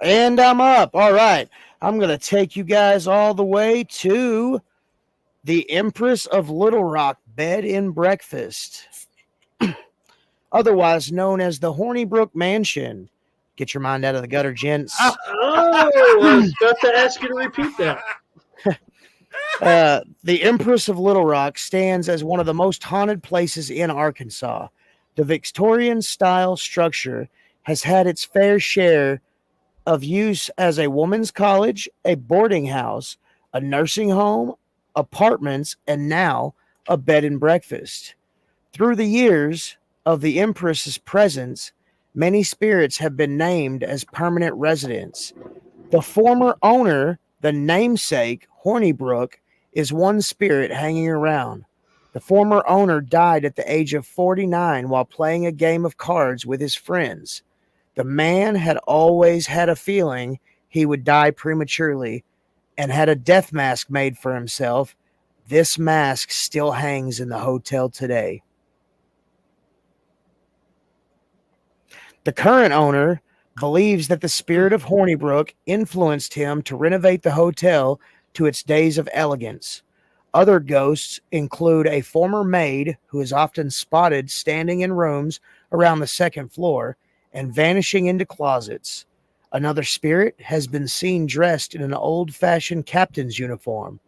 And I'm up. All right. I'm going to take you guys all the way to the Empress of Little Rock Bed and Breakfast, otherwise known as the Hornybrook Mansion. Get your mind out of the gutter, gents. Oh, I was about to ask you to repeat that. The Empress of Little Rock stands as one of the most haunted places in Arkansas. The Victorian-style structure has had its fair share of use as a women's college, a boarding house, a nursing home, apartments, and now a bed and breakfast. Through the years of the Empress's presence, many spirits have been named as permanent residents. The former owner, the namesake, Hornybrook, is one spirit hanging around. The former owner died at the age of 49 while playing a game of cards with his friends. The man had always had a feeling he would die prematurely and had a death mask made for himself. This mask still hangs in the hotel today. The current owner believes that the spirit of Hornybrook influenced him to renovate the hotel to its days of elegance. Other ghosts include a former maid who is often spotted standing in rooms around the second floor and vanishing into closets. Another spirit has been seen dressed in an old-fashioned captain's uniform.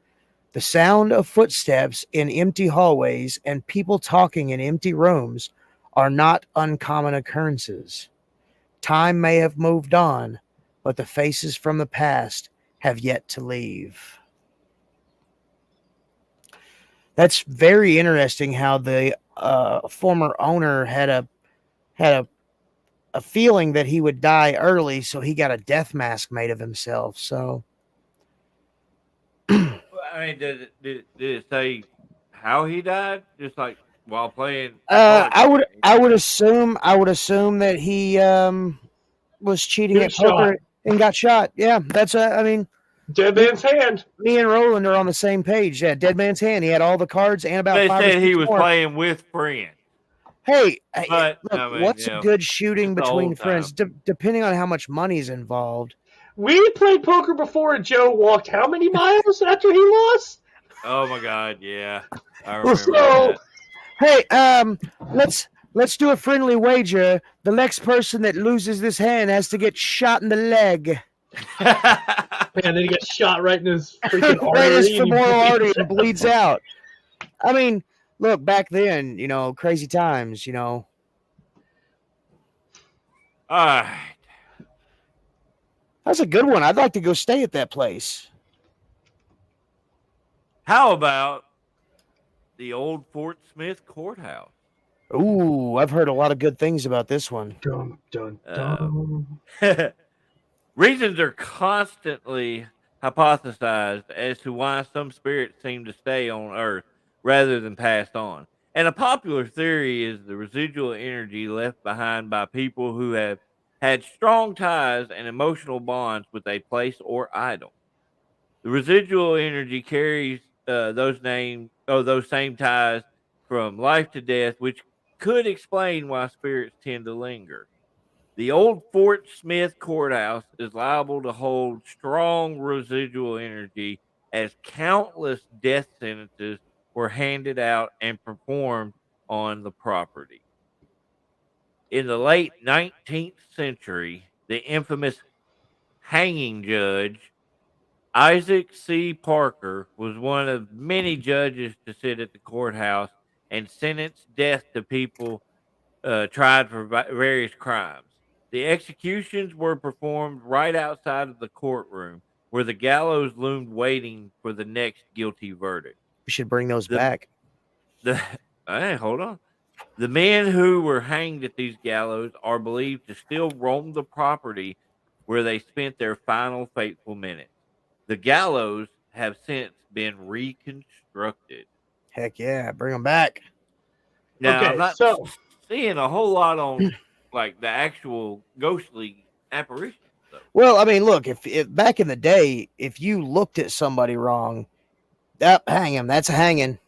The sound of footsteps in empty hallways and people talking in empty rooms are not uncommon occurrences. Time may have moved on, but the faces from the past have yet to leave. That's very interesting how the former owner had a feeling that he would die early, so he got a death mask made of himself. So, I mean, did it say how he died? Just like while playing? I would assume that he was cheating at poker and got shot. Yeah, that's I mean, Dead Man's Hand. Me and Roland are on the same page. Yeah, Dead Man's Hand. He had all the cards and about. They 5 said he was playing with friends. Hey, but, look, I mean, what's good shooting between friends? Depending on how much money's involved. We played poker before, and Joe walked how many miles after he lost? Oh my God, yeah, I remember that. Hey, Let's do a friendly wager. The next person that loses this hand has to get shot in the leg. And then he gets shot right in his freaking Right in his artery. And he femoral artery bleeds and out. bleeds out. I mean, look, back then, crazy times, All right. That's a good one. I'd like to go stay at that place. How about the old Fort Smith Courthouse? Ooh, I've heard a lot of good things about this one. Dun, dun, dun. Reasons are constantly hypothesized as to why some spirits seem to stay on Earth rather than passed on. And a popular theory is the residual energy left behind by people who have had strong ties and emotional bonds with a place or item. The residual energy carries those same ties from life to death, which could explain why spirits tend to linger. The old Fort Smith courthouse is liable to hold strong residual energy as countless death sentences were handed out and performed on the property. In the late 19th century, the infamous hanging judge Isaac C. Parker was one of many judges to sit at the courthouse and sentence death to people tried for various crimes. The executions were performed right outside of the courtroom, where the gallows loomed waiting for the next guilty verdict. We should bring those The back. the hey, hold on. The men who were hanged at these gallows are believed to still roam the property where they spent their final fateful minutes. The gallows have since been reconstructed. Heck yeah, bring them back. Now, I'm Okay, not so seeing a whole lot on like the actual ghostly apparitions, though. Well, I mean, look, if back in the day, if you looked at somebody wrong, that hang him. That's a hanging.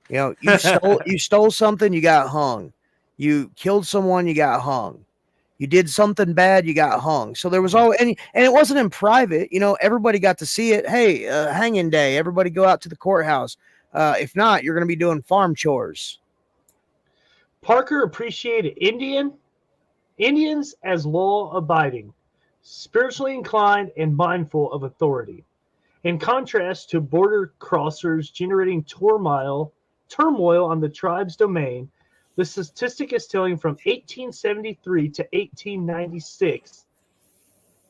You stole something, you got hung. You killed someone, you got hung. You did something bad, you got hung. So there was all, and it wasn't in private. Everybody got to see it. Hey, hanging day. Everybody go out to the courthouse. If not, you're going to be doing farm chores. Parker appreciated Indians as law-abiding, spiritually inclined, and mindful of authority. In contrast to border crossers generating turmoil on the tribe's domain, the statistic is telling from 1873 to 1896.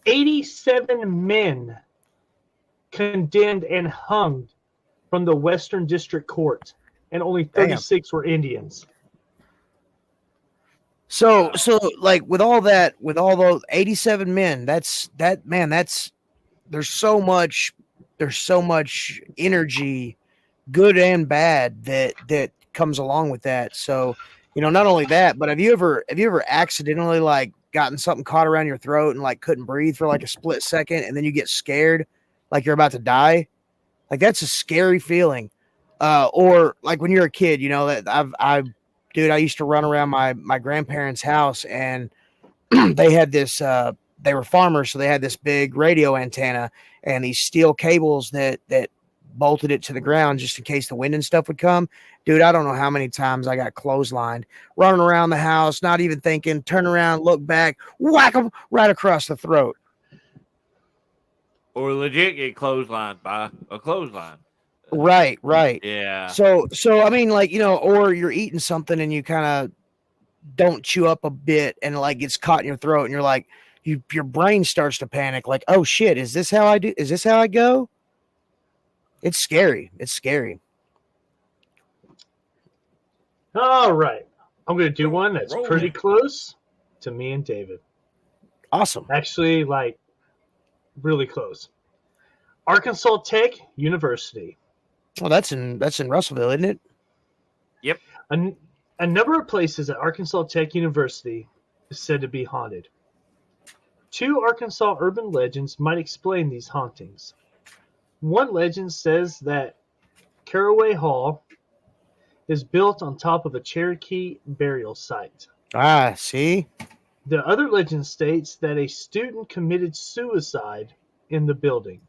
87 men condemned and hung from the Western District Court, and only 36 were Indians. So like with all those 87 men, there's so much energy, good and bad, that comes along with that. So, not only that, but have you ever accidentally like gotten something caught around your throat and like couldn't breathe for like a split second, and then you get scared like you're about to die? Like that's a scary feeling. Or like when you're a kid, that I used to run around my grandparents' house, and they had this they were farmers, so they had this big radio antenna and these steel cables that bolted it to the ground just in case the wind and stuff would come. Dude, I don't know how many times I got clotheslined running around the house, not even thinking, turn around, look back, whack them right across the throat. Or legit get clotheslined by a clothesline. Right. Yeah. So I mean, like, or you're eating something and you kind of don't chew up a bit and like gets caught in your throat, and you're like, your brain starts to panic, like, oh shit, is this how I do? Is this how I go? It's scary. All right. I'm going to do one that's pretty close to me and David. Awesome. Actually, like, really close. Arkansas Tech University. Well, that's in Russellville, isn't it? Yep. A number of places at Arkansas Tech University is said to be haunted. 2 Arkansas urban legends might explain these hauntings. One legend says that Caraway Hall is built on top of a Cherokee burial site. Ah, see? The other legend states that a student committed suicide in the building.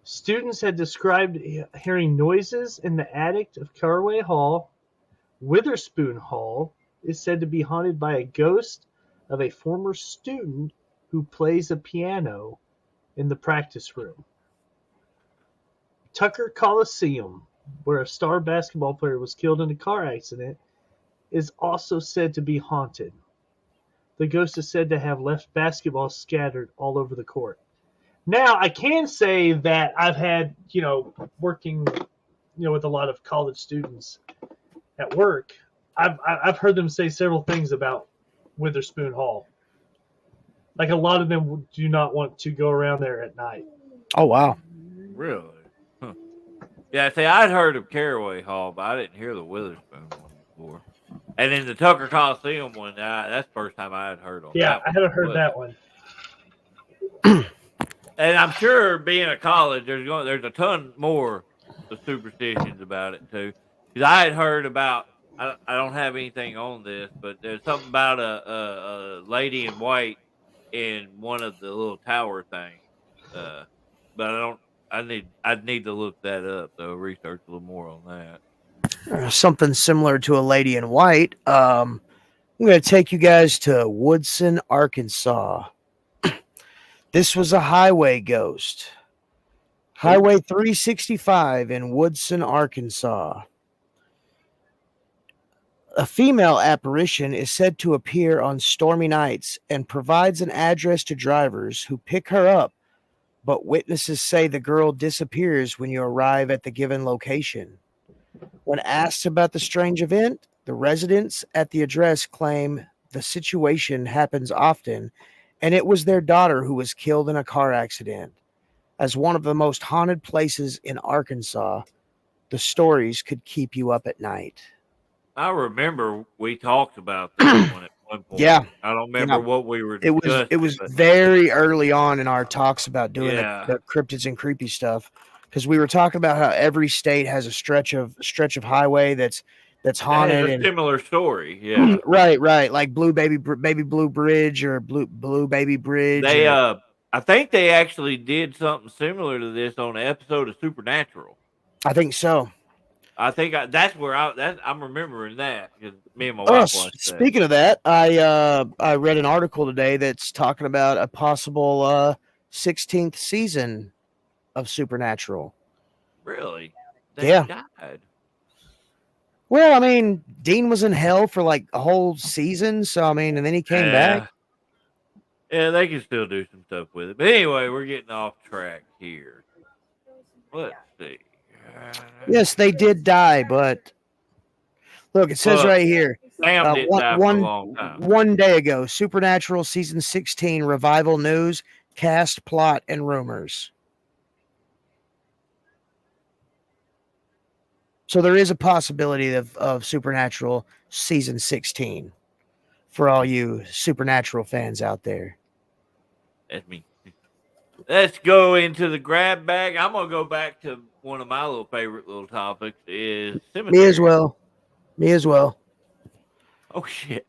Students had described hearing noises in the attic of Caraway Hall, Witherspoon Hall is said to be haunted by a ghost of a former student who plays a piano in the practice room. Tucker Coliseum, where a star basketball player was killed in a car accident, is also said to be haunted. The ghost is said to have left basketballs scattered all over the court. Now, I can say that I've had, working, with a lot of college students at work, I've heard them say several things about Witherspoon Hall. Like a lot of them do not want to go around there at night. Oh wow. Really? Huh. Yeah, see, I'd heard of Caraway Hall, but I didn't hear the Witherspoon one before. And then the Tucker Coliseum one, that's the first time I had heard on Yeah, that I one. haven't heard that one. And I'm sure being a college, there's a ton more of superstitions about it too. Because I had heard about, I don't have anything on this, but there's something about a lady in white in one of the little tower things. But I don't. I'd need to look that up though. Research a little more on that. Something similar to a lady in white. I'm going to take you guys to Woodson, Arkansas. This was a highway ghost. Highway 365 in Woodson, Arkansas. A female apparition is said to appear on stormy nights and provides an address to drivers who pick her up, but witnesses say the girl disappears when you arrive at the given location. When asked about the strange event, the residents at the address claim the situation happens often, and it was their daughter who was killed in a car accident. As one of the most haunted places in Arkansas, the stories could keep you up at night. I remember we talked about this one at one point. Yeah. I don't remember what we were It discussing. was very early on in our talks about doing Yeah. the cryptids and creepy stuff, because we were talking about how every state has a stretch of highway that's haunted a and similar story. Yeah. right, like baby blue bridge or blue baby bridge. They I think they actually did something similar to this on an episode of Supernatural. I think so. I think that's where I'm remembering that because me and my wife watched that. Speaking of that, I read an article today that's talking about a possible 16th season of Supernatural. Really? Yeah. Died. Well, I mean, Dean was in hell for like a whole season, so I mean, and then he came back. Yeah, they can still do some stuff with it. But anyway, we're getting off track here. Let's see. Yes, they did die, but look, it says right here. Sam did die for a long time. One day ago, Supernatural season 16 revival news, cast, plot, and rumors. So there is a possibility of Supernatural season 16 for all you Supernatural fans out there. That's me. Let's go into the grab bag. I'm gonna go back to one of my little favorite little topics is cemetery. Me as well. Oh shit.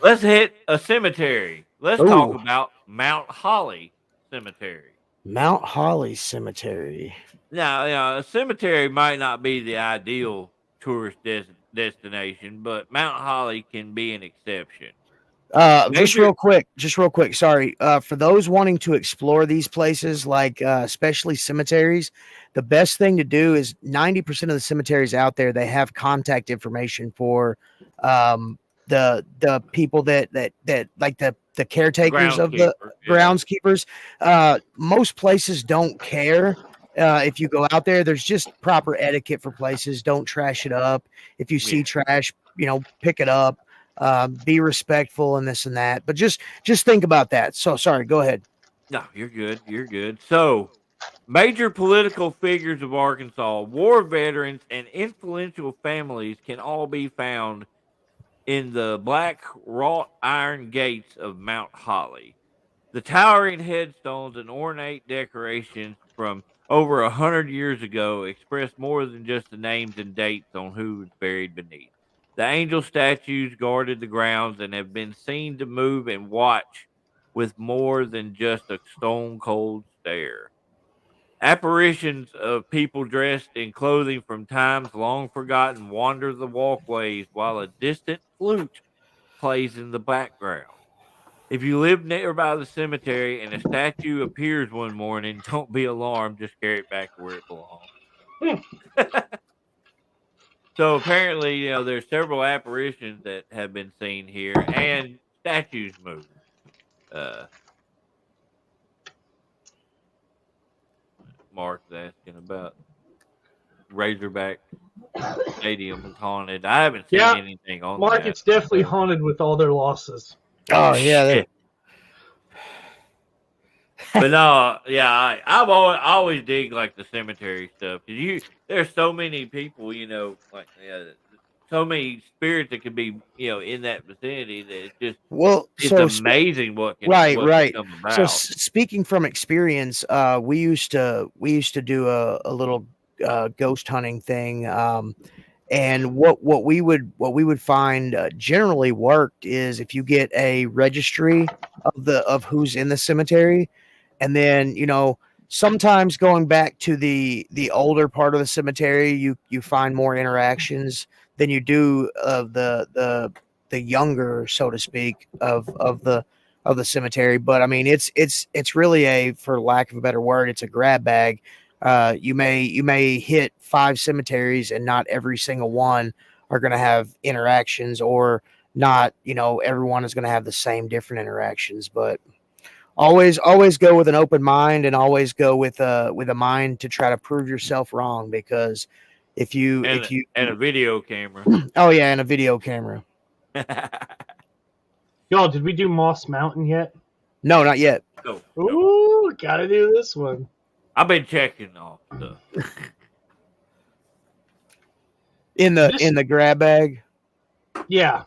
Let's hit a cemetery. Let's talk about Mount Holly Cemetery. Mount Holly Cemetery. Now, a cemetery might not be the ideal tourist destination, but Mount Holly can be an exception. Just real quick. Sorry. For those wanting to explore these places, like especially cemeteries, the best thing to do is 90% of the cemeteries out there, they have contact information for the people that like the caretakers of the groundskeepers. Most places don't care. If you go out there, there's just proper etiquette for places. Don't trash it up. If you see trash, pick it up. Be respectful and this and that. But just think about that. So sorry, go ahead. No, you're good. You're good. So major political figures of Arkansas, war veterans, and influential families can all be found in the black wrought iron gates of Mount Holly. The towering headstones and ornate decorations from over 100 years ago express more than just the names and dates on who was buried beneath. The angel statues guarded the grounds and have been seen to move and watch with more than just a stone cold stare. Apparitions of people dressed in clothing from times long forgotten wander the walkways while a distant flute plays in the background. If you live nearby the cemetery and a statue appears one morning, don't be alarmed. Just carry it back to where it belongs. Hmm. So apparently, there's several apparitions that have been seen here, and statues move. Mark's asking about Razorback Stadium is haunted. I haven't seen Yeah, anything on Mark, that. it's definitely haunted with all their losses. Oh yeah, But no, yeah, I've always dig like the cemetery stuff because there's so many people, like so many spirits that could be, in that vicinity that it's amazing what can come about. So speaking from experience, we used to do a little ghost hunting thing, and what we would find generally worked is if you get a registry of who's in the cemetery, and then sometimes going back to the older part of the cemetery, you find more interactions than you do of the younger, so to speak, of the cemetery. But I mean, it's really a, for lack of a better word, it's a grab bag. You may hit 5 cemeteries and not every single one are going to have interactions, or not, everyone is going to have the same different interactions. But always go with an open mind, and always go with a mind to try to prove yourself wrong, because if you and a video camera. Oh yeah, and a video camera. Y'all, did we do Moss Mountain yet? No, not yet. No. Ooh, gotta do this one. I've been checking off stuff. in the grab bag. Yeah.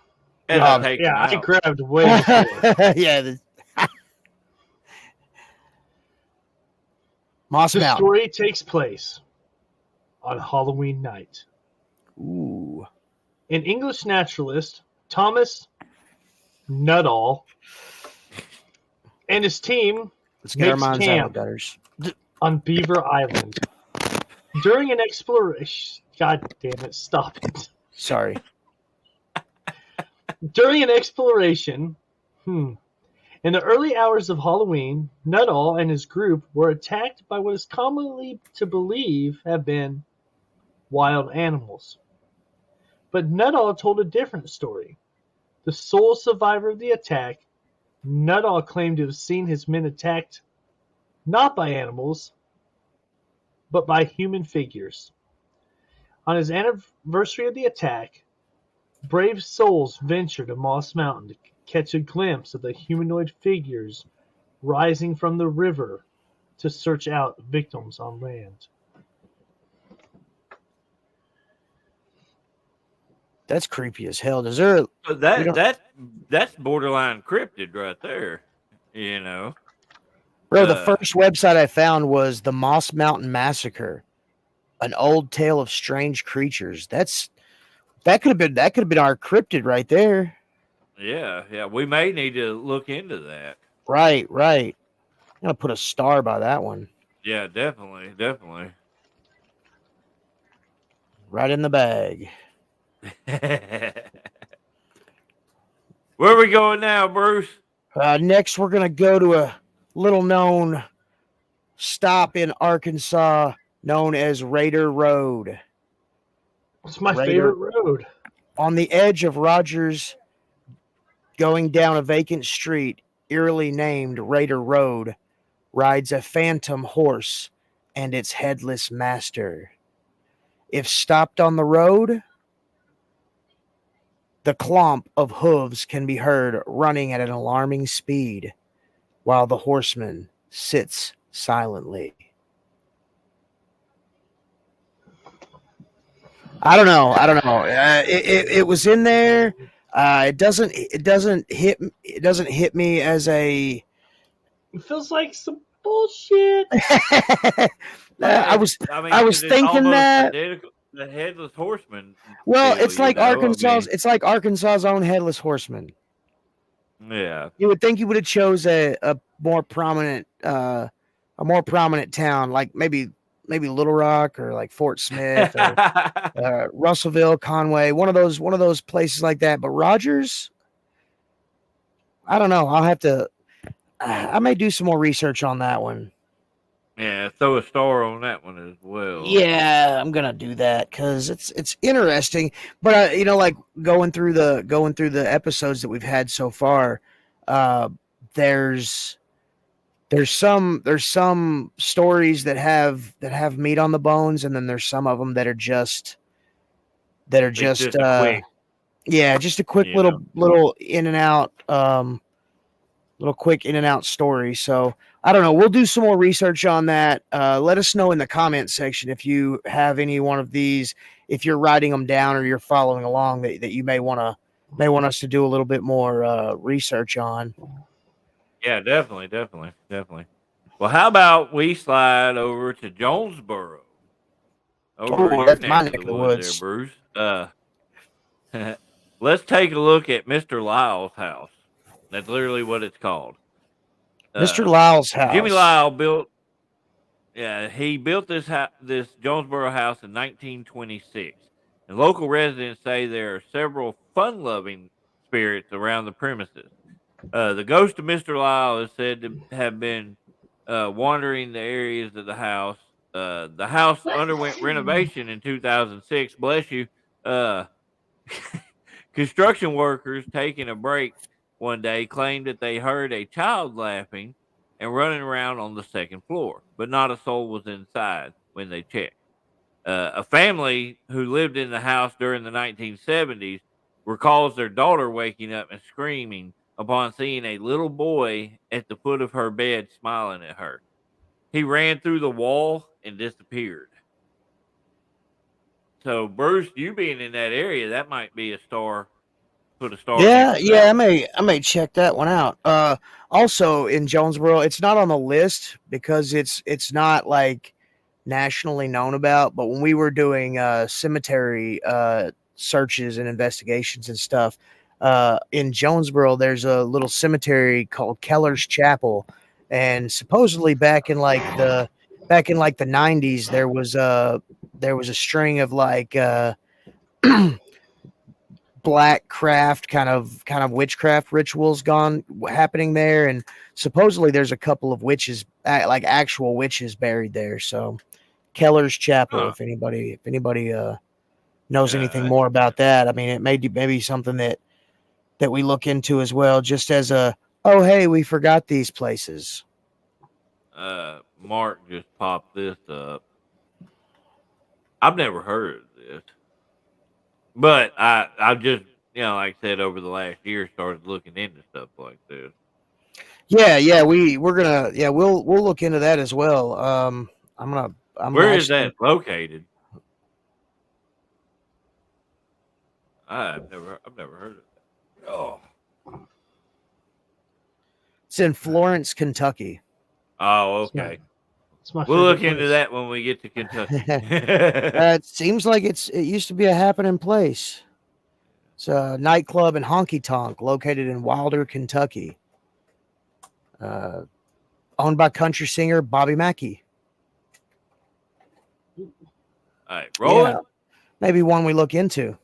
I grabbed way before. Yeah. Moss The Mountain. story takes place on Halloween night. Ooh. An English naturalist, Thomas Nuttall, and his team Let's get our makes minds out camp of gutters. on Beaver Island. During an exploration... God damn it, stop it. Sorry. During an exploration, in the early hours of Halloween, Nuttall and his group were attacked by what is commonly to believe have been wild animals. But Nuttall told a different story. The sole survivor of the attack, Nuttall claimed to have seen his men attacked not by animals, but by human figures. On his anniversary of the attack, brave souls ventured to Moss Mountain to catch a glimpse of the humanoid figures rising from the river to search out victims on land. That's creepy as hell. Does there? That's borderline cryptid right there. Bro, the first website I found was the Moss Mountain Massacre, an old tale of strange creatures. That could have been our cryptid right there. Yeah. We may need to look into that. Right. I'm gonna put a star by that one. Yeah, definitely. Right in the bag. Where are we going now, Bruce? Next, we're gonna go to a little-known stop in Arkansas known as Raider Road. It's my favorite road. On the edge of Rogers, going down a vacant street, eerily named Raider Road, rides a phantom horse and its headless master. If stopped on the road, the clomp of hooves can be heard running at an alarming speed, while the horseman sits silently. I don't know. It was in there. It doesn't hit me as a. It feels like some bullshit. I was thinking that the headless horseman. Well, it's like Arkansas's. It's like Arkansas's own headless horseman. Yeah, you would think you would have chose a more prominent more prominent town, like maybe Little Rock or like Fort Smith or Russellville, Conway, one of those places like that. But Rogers, I don't know. I'll have to. I may do some more research on that one. Yeah, throw a star on that one as well. Yeah, I'm gonna do that because it's interesting. But like going through the episodes that we've had so far, there's some stories that have meat on the bones, and then there's some of them that are just quick. Yeah, just a quick little in and out, little quick in and out story. So I don't know. We'll do some more research on that. Let us know in the comment section if you have any one of these, if you're writing them down or you're following along that you may want us to do a little bit more research on. Yeah, definitely. Well, how about we slide over to Jonesboro? That's my neck of the woods. There, Bruce. Let's take a look at Mr. Lyle's house. That's literally what it's called. Mr. Lyle's house. Jimmy Lyle built. Yeah, he built this Jonesboro house in 1926, and local residents say there are several fun-loving spirits around the premises. The ghost of Mr. Lyle is said to have been wandering the areas of the house. The house underwent renovation in 2006. Bless you. Construction workers taking a break one day claimed that they heard a child laughing and running around on the second floor, but not a soul was inside when they checked. A family who lived in the house during the 1970s recalls their daughter waking up and screaming upon seeing a little boy at the foot of her bed smiling at her. He ran through the wall and disappeared. So, Bruce, you being in that area, that might be a star. Put a star. Yeah, I may check that one out. Also in Jonesboro, it's not on the list because it's not like nationally known about. But when we were doing cemetery searches and investigations and stuff in Jonesboro, there's a little cemetery called Keller's Chapel, and supposedly back in like the 90s, there was a string of like black craft kind of witchcraft rituals happening there, and supposedly there's a couple of witches, like actual witches, buried there. So Keller's Chapel, if anybody knows anything more about that, I mean, it may be something that we look into as well, just as a, oh hey, we forgot these places. Mark just popped this up. I've never heard of this, but I just, like I said, over the last year started looking into stuff like this. Yeah, we'll look into that as well. Where is that located? I've never heard of that. Oh, it's in Florence, Kentucky. Oh, okay. We'll look into that when we get to Kentucky. It seems like it used to be a happening place. It's a nightclub and honky tonk located in Wilder, Kentucky. Owned by country singer Bobby Mackey. All right, rolling. Yeah, maybe one we look into.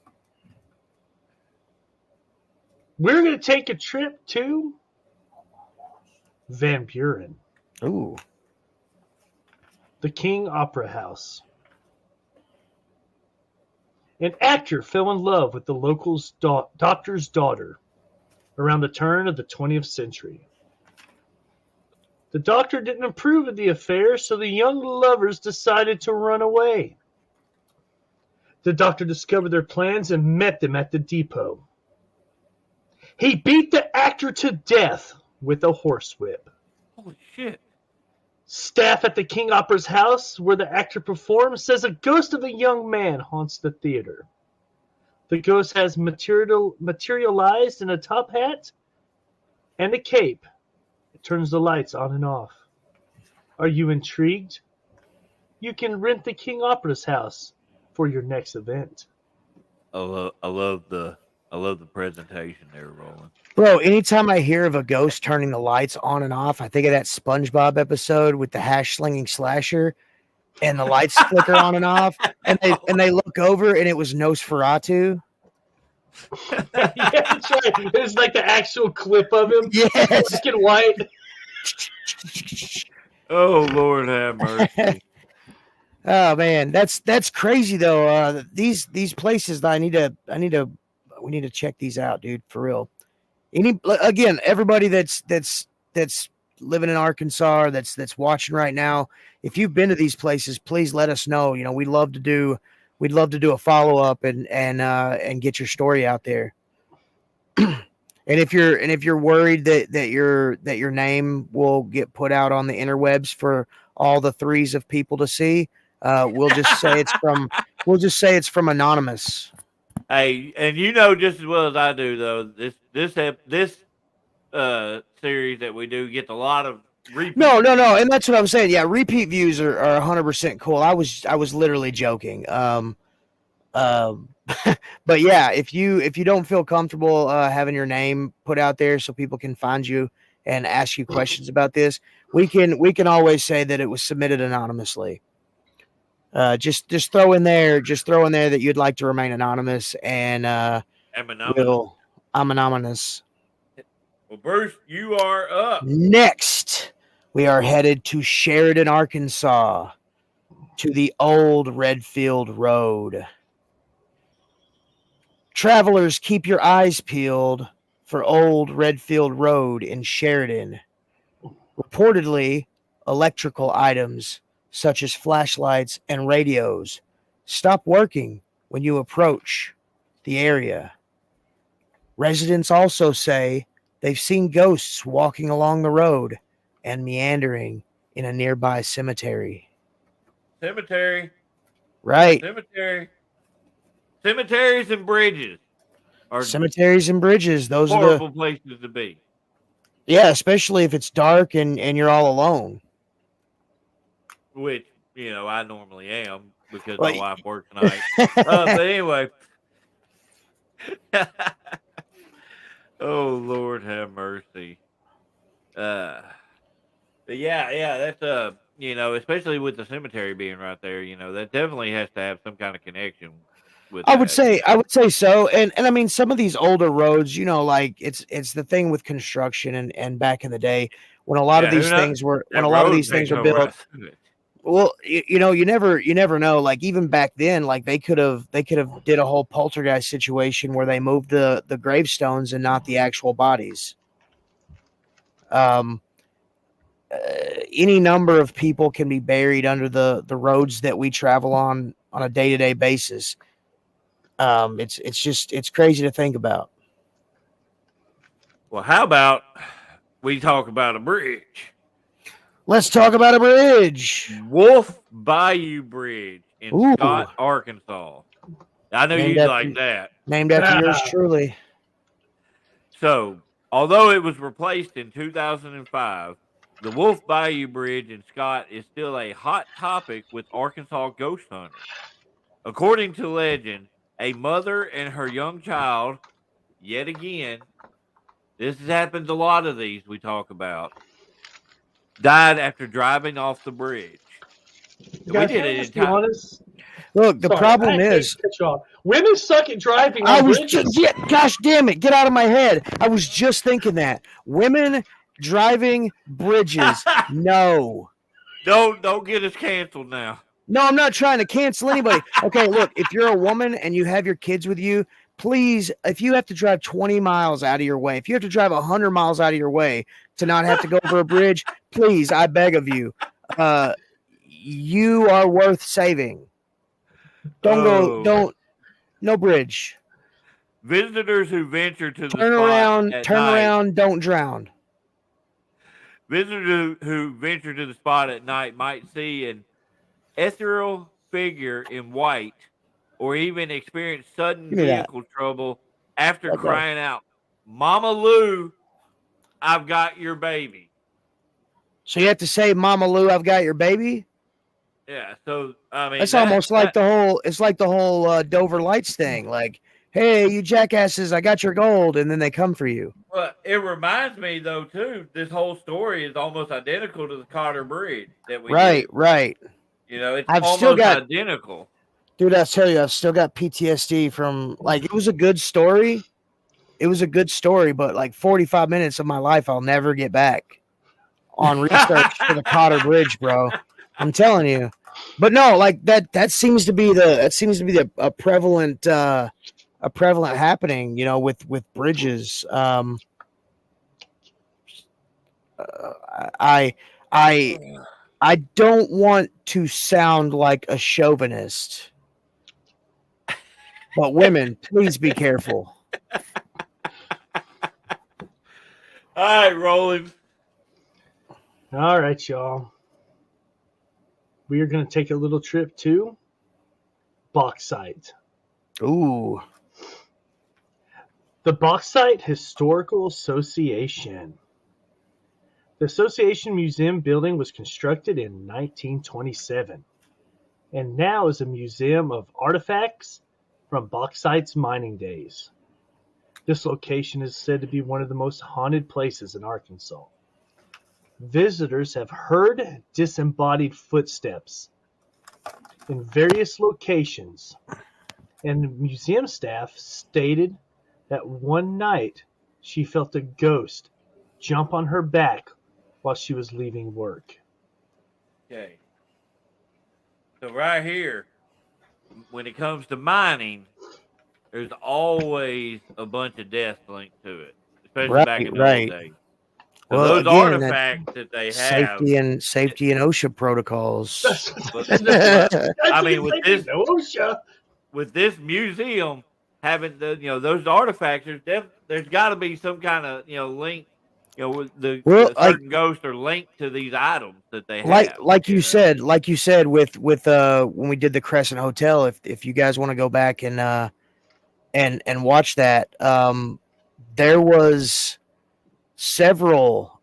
We're going to take a trip to Van Buren. Ooh. The King Opera House. An actor fell in love with the local doctor's daughter around the turn of the 20th century. The doctor didn't approve of the affair, so the young lovers decided to run away. The doctor discovered their plans and met them at the depot. He beat the actor to death with a horsewhip. Holy shit. Staff at the King Opera's house, where the actor performs, says a ghost of a young man haunts the theater. The ghost has materialized in a top hat and a cape. It turns the lights on and off. Are you intrigued? You can rent the King Opera's house for your next event. I love the I love the presentation they were rolling. Bro, anytime I hear of a ghost turning the lights on and off, I think of that SpongeBob episode with the hash slinging slasher and the lights flicker on and off, and they look over and it was Nosferatu. Yeah, that's right. It's like the actual clip of him, Yes. black and white. Oh Lord, have mercy. Oh man, that's crazy though. These places that we need to check these out, dude, for real. Again, everybody that's living in Arkansas or that's watching right now, if you've been to these places, please let us know. You know, we'd love to do a follow up and get your story out there. And if you're worried that your name will get put out on the interwebs for all the threes of people to see, we'll just say it's from anonymous. Hey, and you know just as well as I do though, this series that we do gets a lot of repeat. No, and that's what I'm saying. Yeah, repeat views are 100% cool. I was literally joking. But yeah, if you don't feel comfortable having your name put out there so people can find you and ask you questions about this, we can always say that it was submitted anonymously. Just throw in there that you'd like to remain anonymous, and I'm anonymous. Well, Bruce, you are up. Next, we are headed to Sheridan, Arkansas, to the old Redfield Road. Travelers, keep your eyes peeled for old Redfield Road in Sheridan. Reportedly, electrical items such as flashlights and radios stop working when you approach the area. Residents also say they've seen ghosts walking along the road and meandering in a nearby cemetery. Cemetery. Right. Cemeteries and bridges are cemeteries and bridges. Those are horrible places to be. Yeah, especially if it's dark and you're all alone. Which, you know, I normally am because my wife works tonight. But anyway. Oh, Lord have mercy. But yeah, that's you know, especially with the cemetery being right there, you know, that definitely has to have some kind of connection with I would say so. And I mean, some of these older roads, you know, like it's the thing with construction and back in the day when a lot of these things were built. Well, you know, you never know. Like even back then, like they could have did a whole poltergeist situation where they moved the gravestones and not the actual bodies. Any number of people can be buried under the roads that we travel on a day-to-day basis. It's crazy to think about. Well, how about we talk about a bridge? Let's talk about a bridge. Wolf Bayou Bridge in Scott, Arkansas. I know you'd like that. Named after yours truly. So, although it was replaced in 2005, the Wolf Bayou Bridge in Scott is still a hot topic with Arkansas ghost hunters. According to legend, a mother and her young child, yet again, this has happened a lot of these we talk about, died after driving off the bridge. Guys, we did it in time. Honest? Look, the problem is women suck at driving. Gosh damn it, get out of my head. I was just thinking that. Women driving bridges. No. Don't get us canceled now. No, I'm not trying to cancel anybody. Okay, look, if you're a woman and you have your kids with you, please, if you have to drive 20 miles out of your way, if you have to drive 100 miles out of your way to not have to go over a bridge, please, I beg of you, you are worth saving. No bridge. Visitors who venture to turn around, don't drown. Visitors who venture to the spot at night might see an ethereal figure in white or even experience sudden vehicle trouble after crying out, "Mama Lou, I've got your baby." So you have to say, "Mama Lou, I've got your baby"? Yeah, so I mean that's almost like the whole Dover Lights thing. Like hey, you jackasses, I got your gold, and then they come for you. Well, it reminds me though too. This whole story is almost identical to the Carter Bridge that we Right, did. right. You know, it's I've still almost got, identical. dude. I'll tell you, I've still got PTSD from like it was a good story. It was a good story, but like 45 minutes of my life, I'll never get back on research for the Cotter Bridge, bro. I'm telling you. But no, like that seems to be a prevalent happening, you know, with bridges. I I I don't want to sound like a chauvinist, but women, please be careful. All right, rolling. All right, y'all. We are going to take a little trip to Bauxite. Ooh. The Bauxite Historical Association. The association museum building was constructed in 1927 and now is a museum of artifacts from bauxite's mining days. This location is said to be one of the most haunted places in Arkansas. Visitors have heard disembodied footsteps in various locations, and museum staff stated that one night she felt a ghost jump on her back while she was leaving work. Okay. So right here, when it comes to mining, there's always a bunch of deaths linked to it, especially back in the old days. So Well, those again, artifacts that they have, safety and OSHA protocols. I mean, with this museum having those artifacts, there's got to be some kind of link, with the certain ghosts are linked to these items that they have. Like you said with when we did the Crescent Hotel, if you guys want to go back and watch that, there was several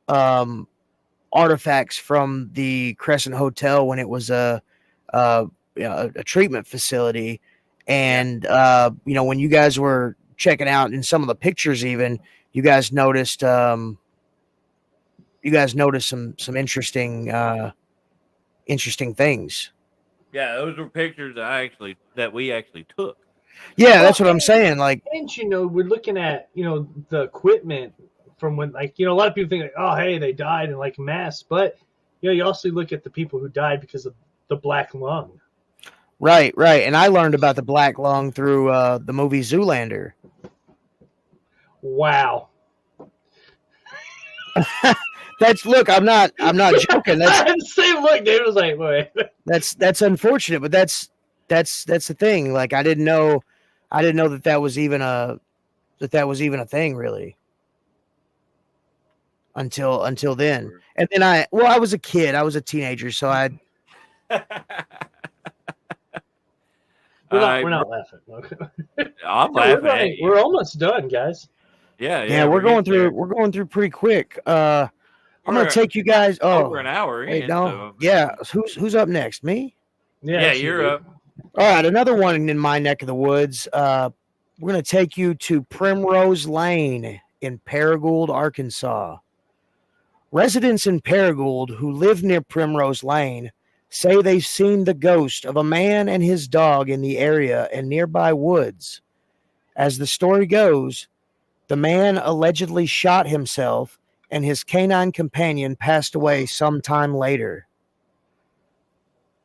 artifacts from the Crescent Hotel when it was a treatment facility, and when you guys were checking out in some of the pictures, even you guys noticed some interesting things. Yeah, those were pictures that we actually took. Yeah, that's what I'm saying. Like, and we're looking at the equipment from when, like, a lot of people think like, oh, hey, they died in like mass, but you also look at the people who died because of the black lung. Right, and I learned about the black lung through the movie Zoolander. Wow. I'm not joking. That's same look. David was like, wait. That's unfortunate, but that's the thing. Like, I didn't know that was even a thing, really, until then. And then I was a kid. I was a teenager, so I. We're not laughing. I'm laughing. We're almost done, guys. Yeah. We're going through pretty quick. I'm gonna take you guys over an hour. Wait, no. Yeah. Who's up next? Me? Yeah, you're up. All right, another one in my neck of the woods. We're gonna take you to Primrose Lane in Paragould, Arkansas. Residents in Paragould who live near Primrose Lane say they've seen the ghost of a man and his dog in the area and nearby woods. As the story goes, the man allegedly shot himself and his canine companion passed away some time later.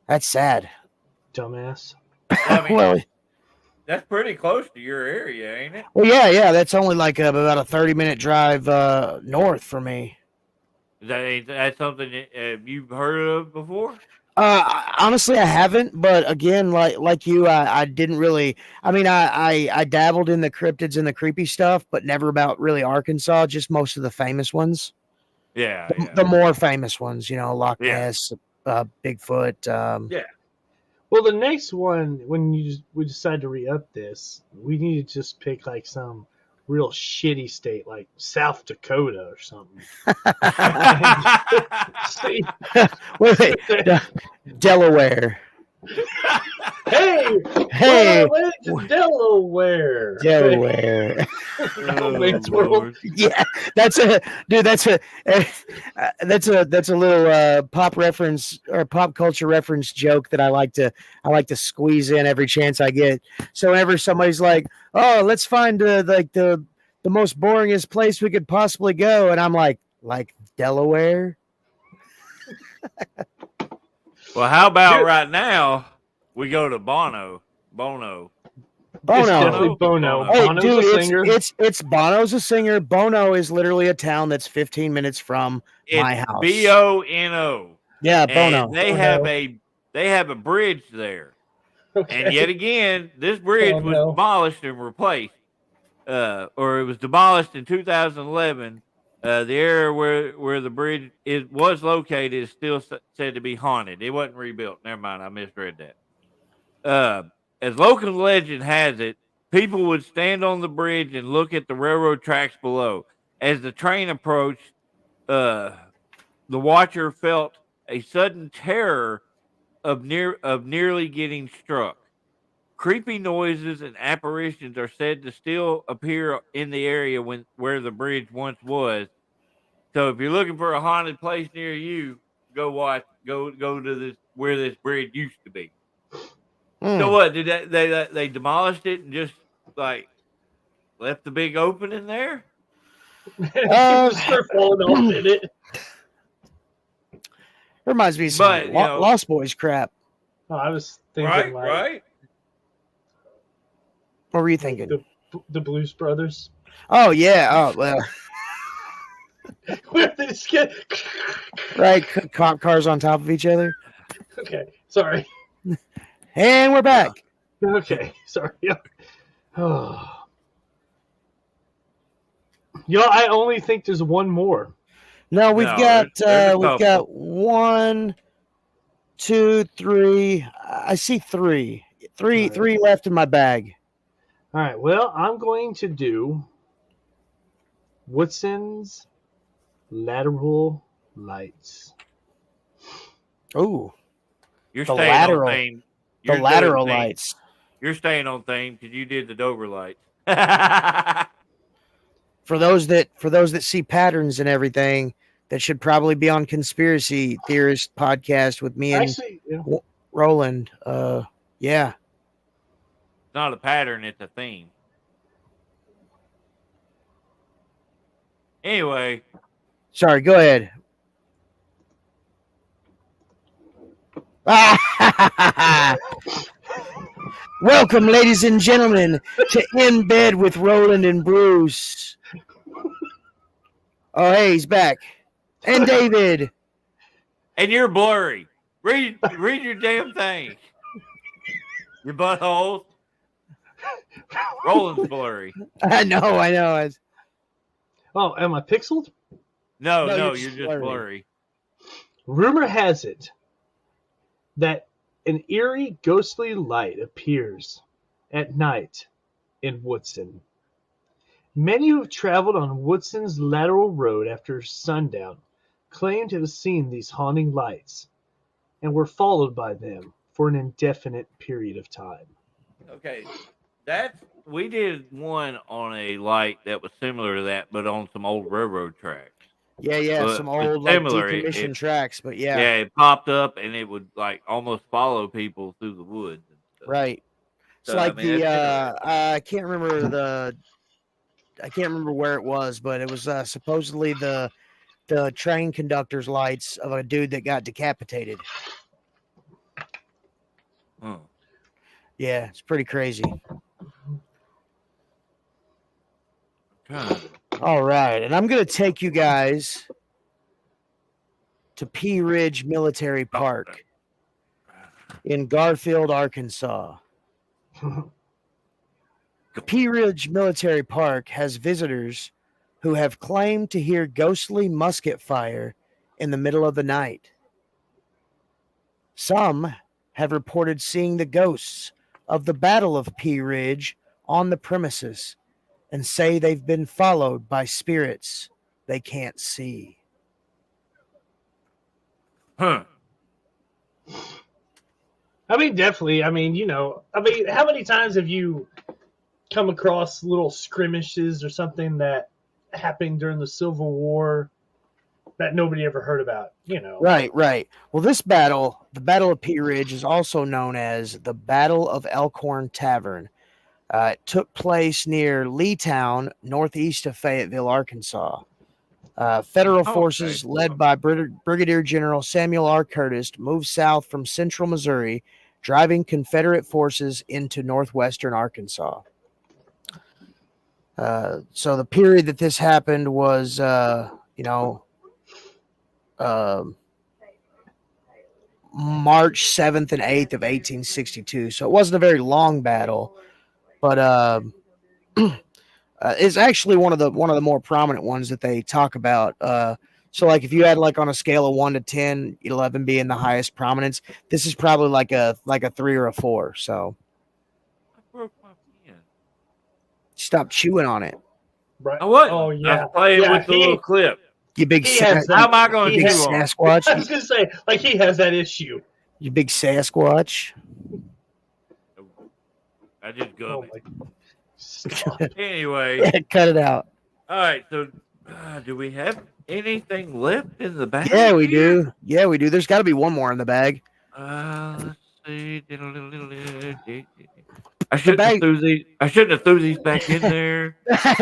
That's sad. Dumbass. I mean, Well, that's pretty close to your area, ain't it? well, yeah. That's only like about a 30-minute drive north for me. That's something you've heard of before? Honestly, I haven't. But again, like you, I didn't really. I mean, I dabbled in the cryptids and the creepy stuff, but never about really Arkansas. Just most of the famous ones. Yeah. The more famous ones, Loch Ness, Bigfoot. Yeah. Well, the next one, when we decide to re-up this, we need to just pick like some real shitty state, like South Dakota or something. Wait, Delaware. Hey, Hey, we're on our way to Delaware. Delaware. Wayne's World. Lord. Yeah, that's a little pop reference or pop culture reference joke that I like to squeeze in every chance I get. So whenever somebody's like, "Oh, let's find the most boringest place we could possibly go," and I'm like Delaware. Well, how about Dude. right now we go to Bono? Bono. It's definitely Bono. Bono. Hey, Bono's dude, a singer. it's Bono's a singer. Bono is literally a town that's 15 minutes from my It's house. Bono. Yeah, Bono. And they have a bridge there. Okay. And yet again, this bridge was no. demolished and replaced. Or it was demolished in 2011. The area where the bridge was located is still said to be haunted. It wasn't rebuilt. Never mind, I misread that. As local legend has it, people would stand on the bridge and look at the railroad tracks below. As the train approached, the watcher felt a sudden terror of nearly getting struck. Creepy noises and apparitions are said to still appear in the area where the bridge once was. So if you're looking for a haunted place near you, go to this where this bridge used to be. So what did they demolished it and just like left the big opening there? People start falling off in it. Reminds me of some Lost Boys crap. Oh, I was thinking right. What were you thinking? The Blues Brothers. Oh yeah. Oh well. Where they just get Right, cop cars on top of each other. Okay, sorry. And we're back. Okay, sorry. Oh. I only think there's one more. No, we've there's a got 1, 2, 3. I see three left in my bag. All right. Well, I'm going to do Woodson's lateral lights. Oh, You're the staying lateral, on theme. the lateral lights. You're staying on theme because you did the Dover lights. For those that see patterns and everything, that should probably be on Conspiracy Theorist podcast with me and Roland. Yeah. It's not a pattern, it's a theme. Anyway. Sorry, go ahead. Welcome, ladies and gentlemen, to In Bed with Roland and Bruce. Oh, hey, he's back. And David. And you're blurry. Read your damn thing. Your buttholes. Roland's blurry. I know. Oh, am I pixeled? No, you're just blurry. Rumor has it that an eerie, ghostly light appears at night in Woodson. Many who have traveled on Woodson's lateral road after sundown claim to have seen these haunting lights and were followed by them for an indefinite period of time. Okay, we did one on a light that was similar to that, but on some old railroad tracks. Yeah, but some old decommissioned tracks, but yeah. Yeah, it popped up and it would like almost follow people through the woods and stuff. Right. It's like I can't remember where it was, but it was supposedly the train conductor's lights of a dude that got decapitated. Oh. Yeah, it's pretty crazy. All right, and I'm going to take you guys to Pea Ridge Military Park in Garfield, Arkansas. Pea Ridge Military Park has visitors who have claimed to hear ghostly musket fire in the middle of the night. Some have reported seeing the ghosts of the Battle of Pea Ridge on the premises and say they've been followed by spirits they can't see. Huh. I mean, definitely. I mean, how many times have you come across little skirmishes or something that happened during the Civil War that nobody ever heard about? Right, right. Well, this battle, the Battle of Pea Ridge, is also known as the Battle of Elkhorn Tavern. It took place near Leetown, northeast of Fayetteville, Arkansas. Federal Oh, forces, led by Brigadier General Samuel R. Curtis, moved south from central Missouri, driving Confederate forces into northwestern Arkansas. So the period that this happened was, March 7th and 8th of 1862. So it wasn't a very long battle, but it's actually one of the more prominent ones that they talk about. So like if you had like on a scale of 1 to 10, 11 being the highest prominence, this is probably like a 3 or a 4. So I broke my pen. stop chewing on it. Right. I wasn't. Oh I yeah. was playing Yeah, with the little clip. You big He has How am I going he to big has- chew on it? Sasquatch. I was gonna say, like, he has that issue. You big Sasquatch. I just Oh gummed it. my! Stop. Anyway, Cut it out. all right. So, do we have anything left in the bag? Yeah, we here? do. Yeah, we do. There's got to be one more in the bag. Let's see. I shouldn't have threw these back in there.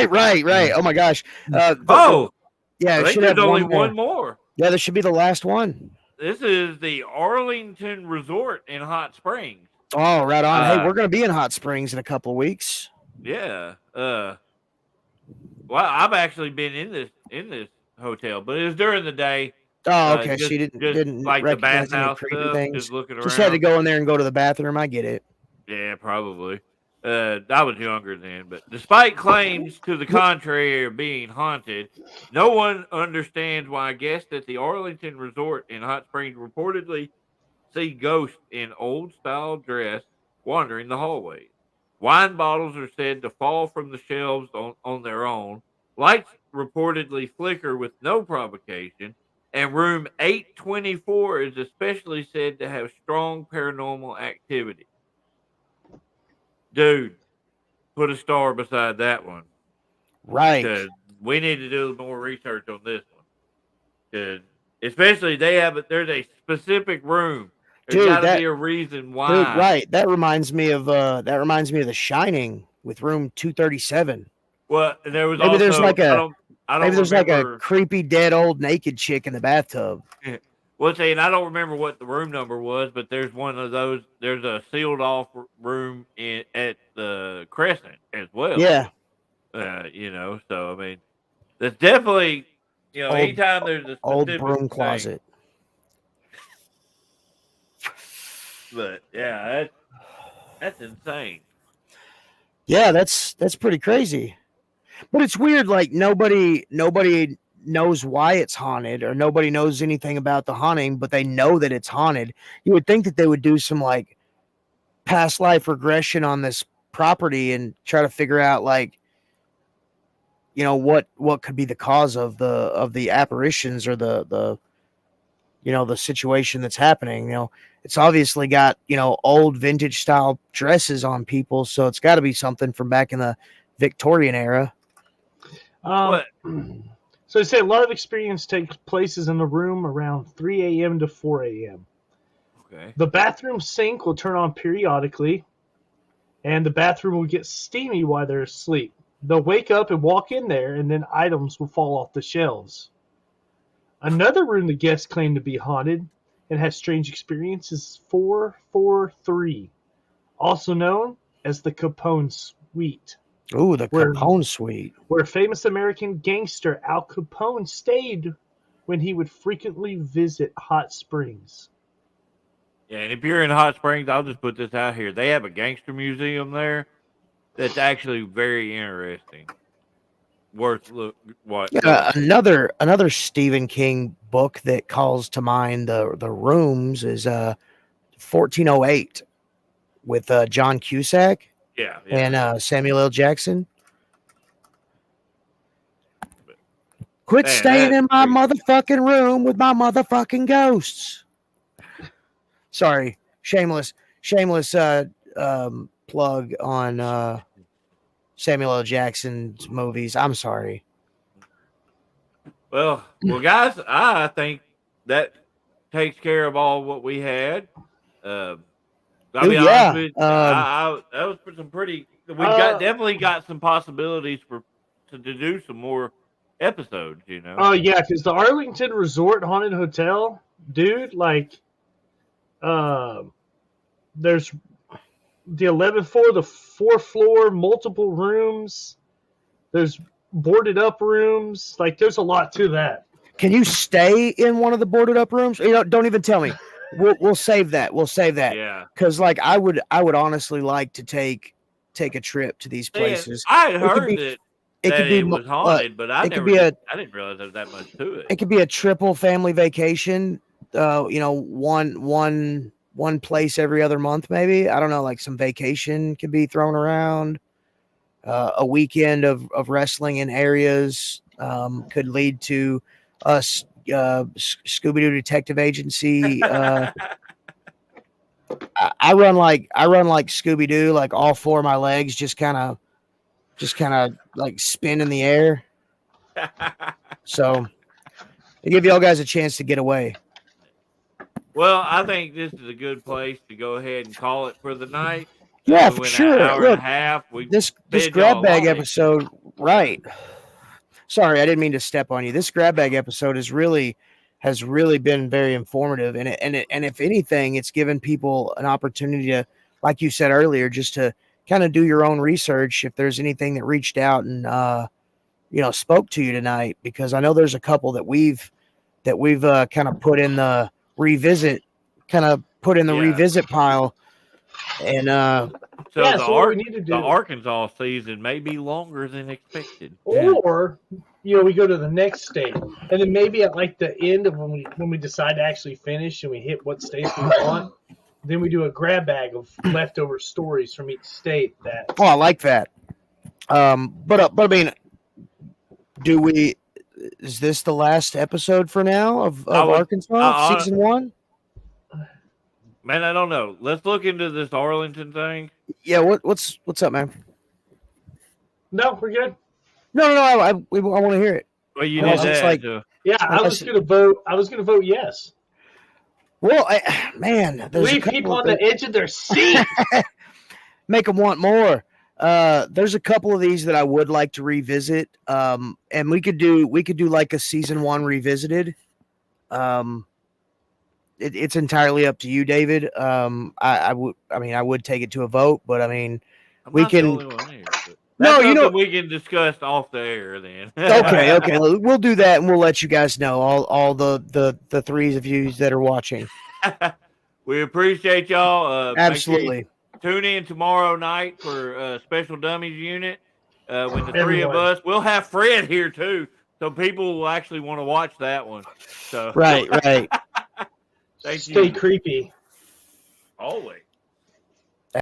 right, right. Oh my gosh. Oh, yeah, I it think should there's have only one one more. Yeah, this should be the last one. This is the Arlington Resort in Hot Springs. Oh, right on. Hey, we're gonna be in Hot Springs in a couple of weeks. Yeah. Well, I've actually been in this hotel, but it was during the day. Oh, okay. Just, So you didn't like the recognize any bathhouse creepy stuff. things. Just looking around. Just had to go in there and go to the bathroom. I get it. Yeah, probably. I was younger then, but despite claims to the contrary of being haunted, no one understands why guests at the Arlington Resort in Hot Springs reportedly see ghosts in old-style dress wandering the hallways. Wine bottles are said to fall from the shelves on their own. Lights reportedly flicker with no provocation, and room 824 is especially said to have strong paranormal activity. Dude, put a star beside that one. Right. Because we need to do more research on this one. Because especially there's a specific room. There's got to be a reason why. Dude, right. That reminds me of The Shining with room 237. Well, there was Maybe also there's like I don't maybe there's remember. like a creepy dead old naked chick in the bathtub. Well, see, and I don't remember what the room number was, but there's one of those. There's a sealed off room at the Crescent as well. Yeah. So I mean, there's definitely, anytime there's a old specific broom thing. closet. But yeah, that's insane. Yeah, that's pretty crazy. But it's weird, like nobody knows why it's haunted, or nobody knows anything about the haunting, but they know that it's haunted. You would think that they would do some like past life regression on this property and try to figure out like, what could be the cause of the apparitions or the situation that's happening. It's obviously got, old vintage style dresses on people, so it's got to be something from back in the Victorian era. So they say a lot of experience takes places in the room around 3 a.m. to 4 a.m. Okay. The bathroom sink will turn on periodically, and the bathroom will get steamy while they're asleep. They'll wake up and walk in there, and then items will fall off the shelves. Another room the guests claim to be haunted and have strange experiences is 443, also known as the Capone Suite. Ooh, the Capone Suite. Where famous American gangster Al Capone stayed when he would frequently visit Hot Springs. Yeah, and if you're in Hot Springs, I'll just put this out here. They have a gangster museum there that's actually very interesting. Worth what? Yeah, another Stephen King book that calls to mind the rooms is 1408 with John Cusack. Yeah. And Samuel L. Jackson. Quit staying in my motherfucking room with my motherfucking ghosts. Sorry, shameless shameless plug on Samuel L. Jackson's movies. I'm sorry. Well, guys, I think that takes care of all what we had. I'll be honest with you, that was some pretty. We've definitely got some possibilities to do some more episodes. Oh yeah, because the Arlington Resort Haunted Hotel, dude, like, there's the 11th floor, the 4th floor, multiple rooms. There's boarded up rooms. Like, there's a lot to that. Can you stay in one of the boarded up rooms? Don't even tell me. We'll save that. We'll save that. Yeah. Because like I would honestly like to take a trip to these places. I had heard that it was haunted, but I didn't realize there was that much to it. It could be a triple family vacation. One place every other month, maybe. I don't know. Like some vacation could be thrown around. A weekend of wrestling in areas could lead to us Scooby-Doo Detective Agency. I run like Scooby-Doo, like all four of my legs just kind of like spin in the air. So I give y'all guys a chance to get away. Well, I think this is a good place to go ahead and call it for the night. Yeah, for sure. An hour and a half. This grab bag episode, right? Sorry, I didn't mean to step on you. This grab bag episode has really been very informative, and if anything, it's given people an opportunity to, like you said earlier, just to kind of do your own research. If there's anything that reached out and spoke to you tonight, because I know there's a couple that we've kind of put in the revisit pile, and what we need to do, the Arkansas season may be longer than expected, or we go to the next state, and then maybe at like the end of when we decide to actually finish and we hit what states we want, then we do a grab bag of leftover stories from each state. I like that. But I mean, is this the last episode for now of Arkansas season 1? Man, I don't know. Let's look into this Arlington thing. Yeah, what's up, man? No, we're good. No. I want to hear it. Well, you did that. I was going to vote. I was going to vote yes. Well, man, leave people on the edge of their seat. Make them want more. There's a couple of these that I would like to revisit. And we could do like a season 1 revisited. It's entirely up to you, David. I would take it to a vote, but I mean, we can. We can discuss off the air then. Okay, we'll do that, and we'll let you guys know, all the threes of you that are watching. We appreciate y'all. Absolutely. Tune in tomorrow night for Special Dummies Unit. With the three of us, we'll have Fred here too, so people will actually want to watch that one. So right. Stay creepy. Always.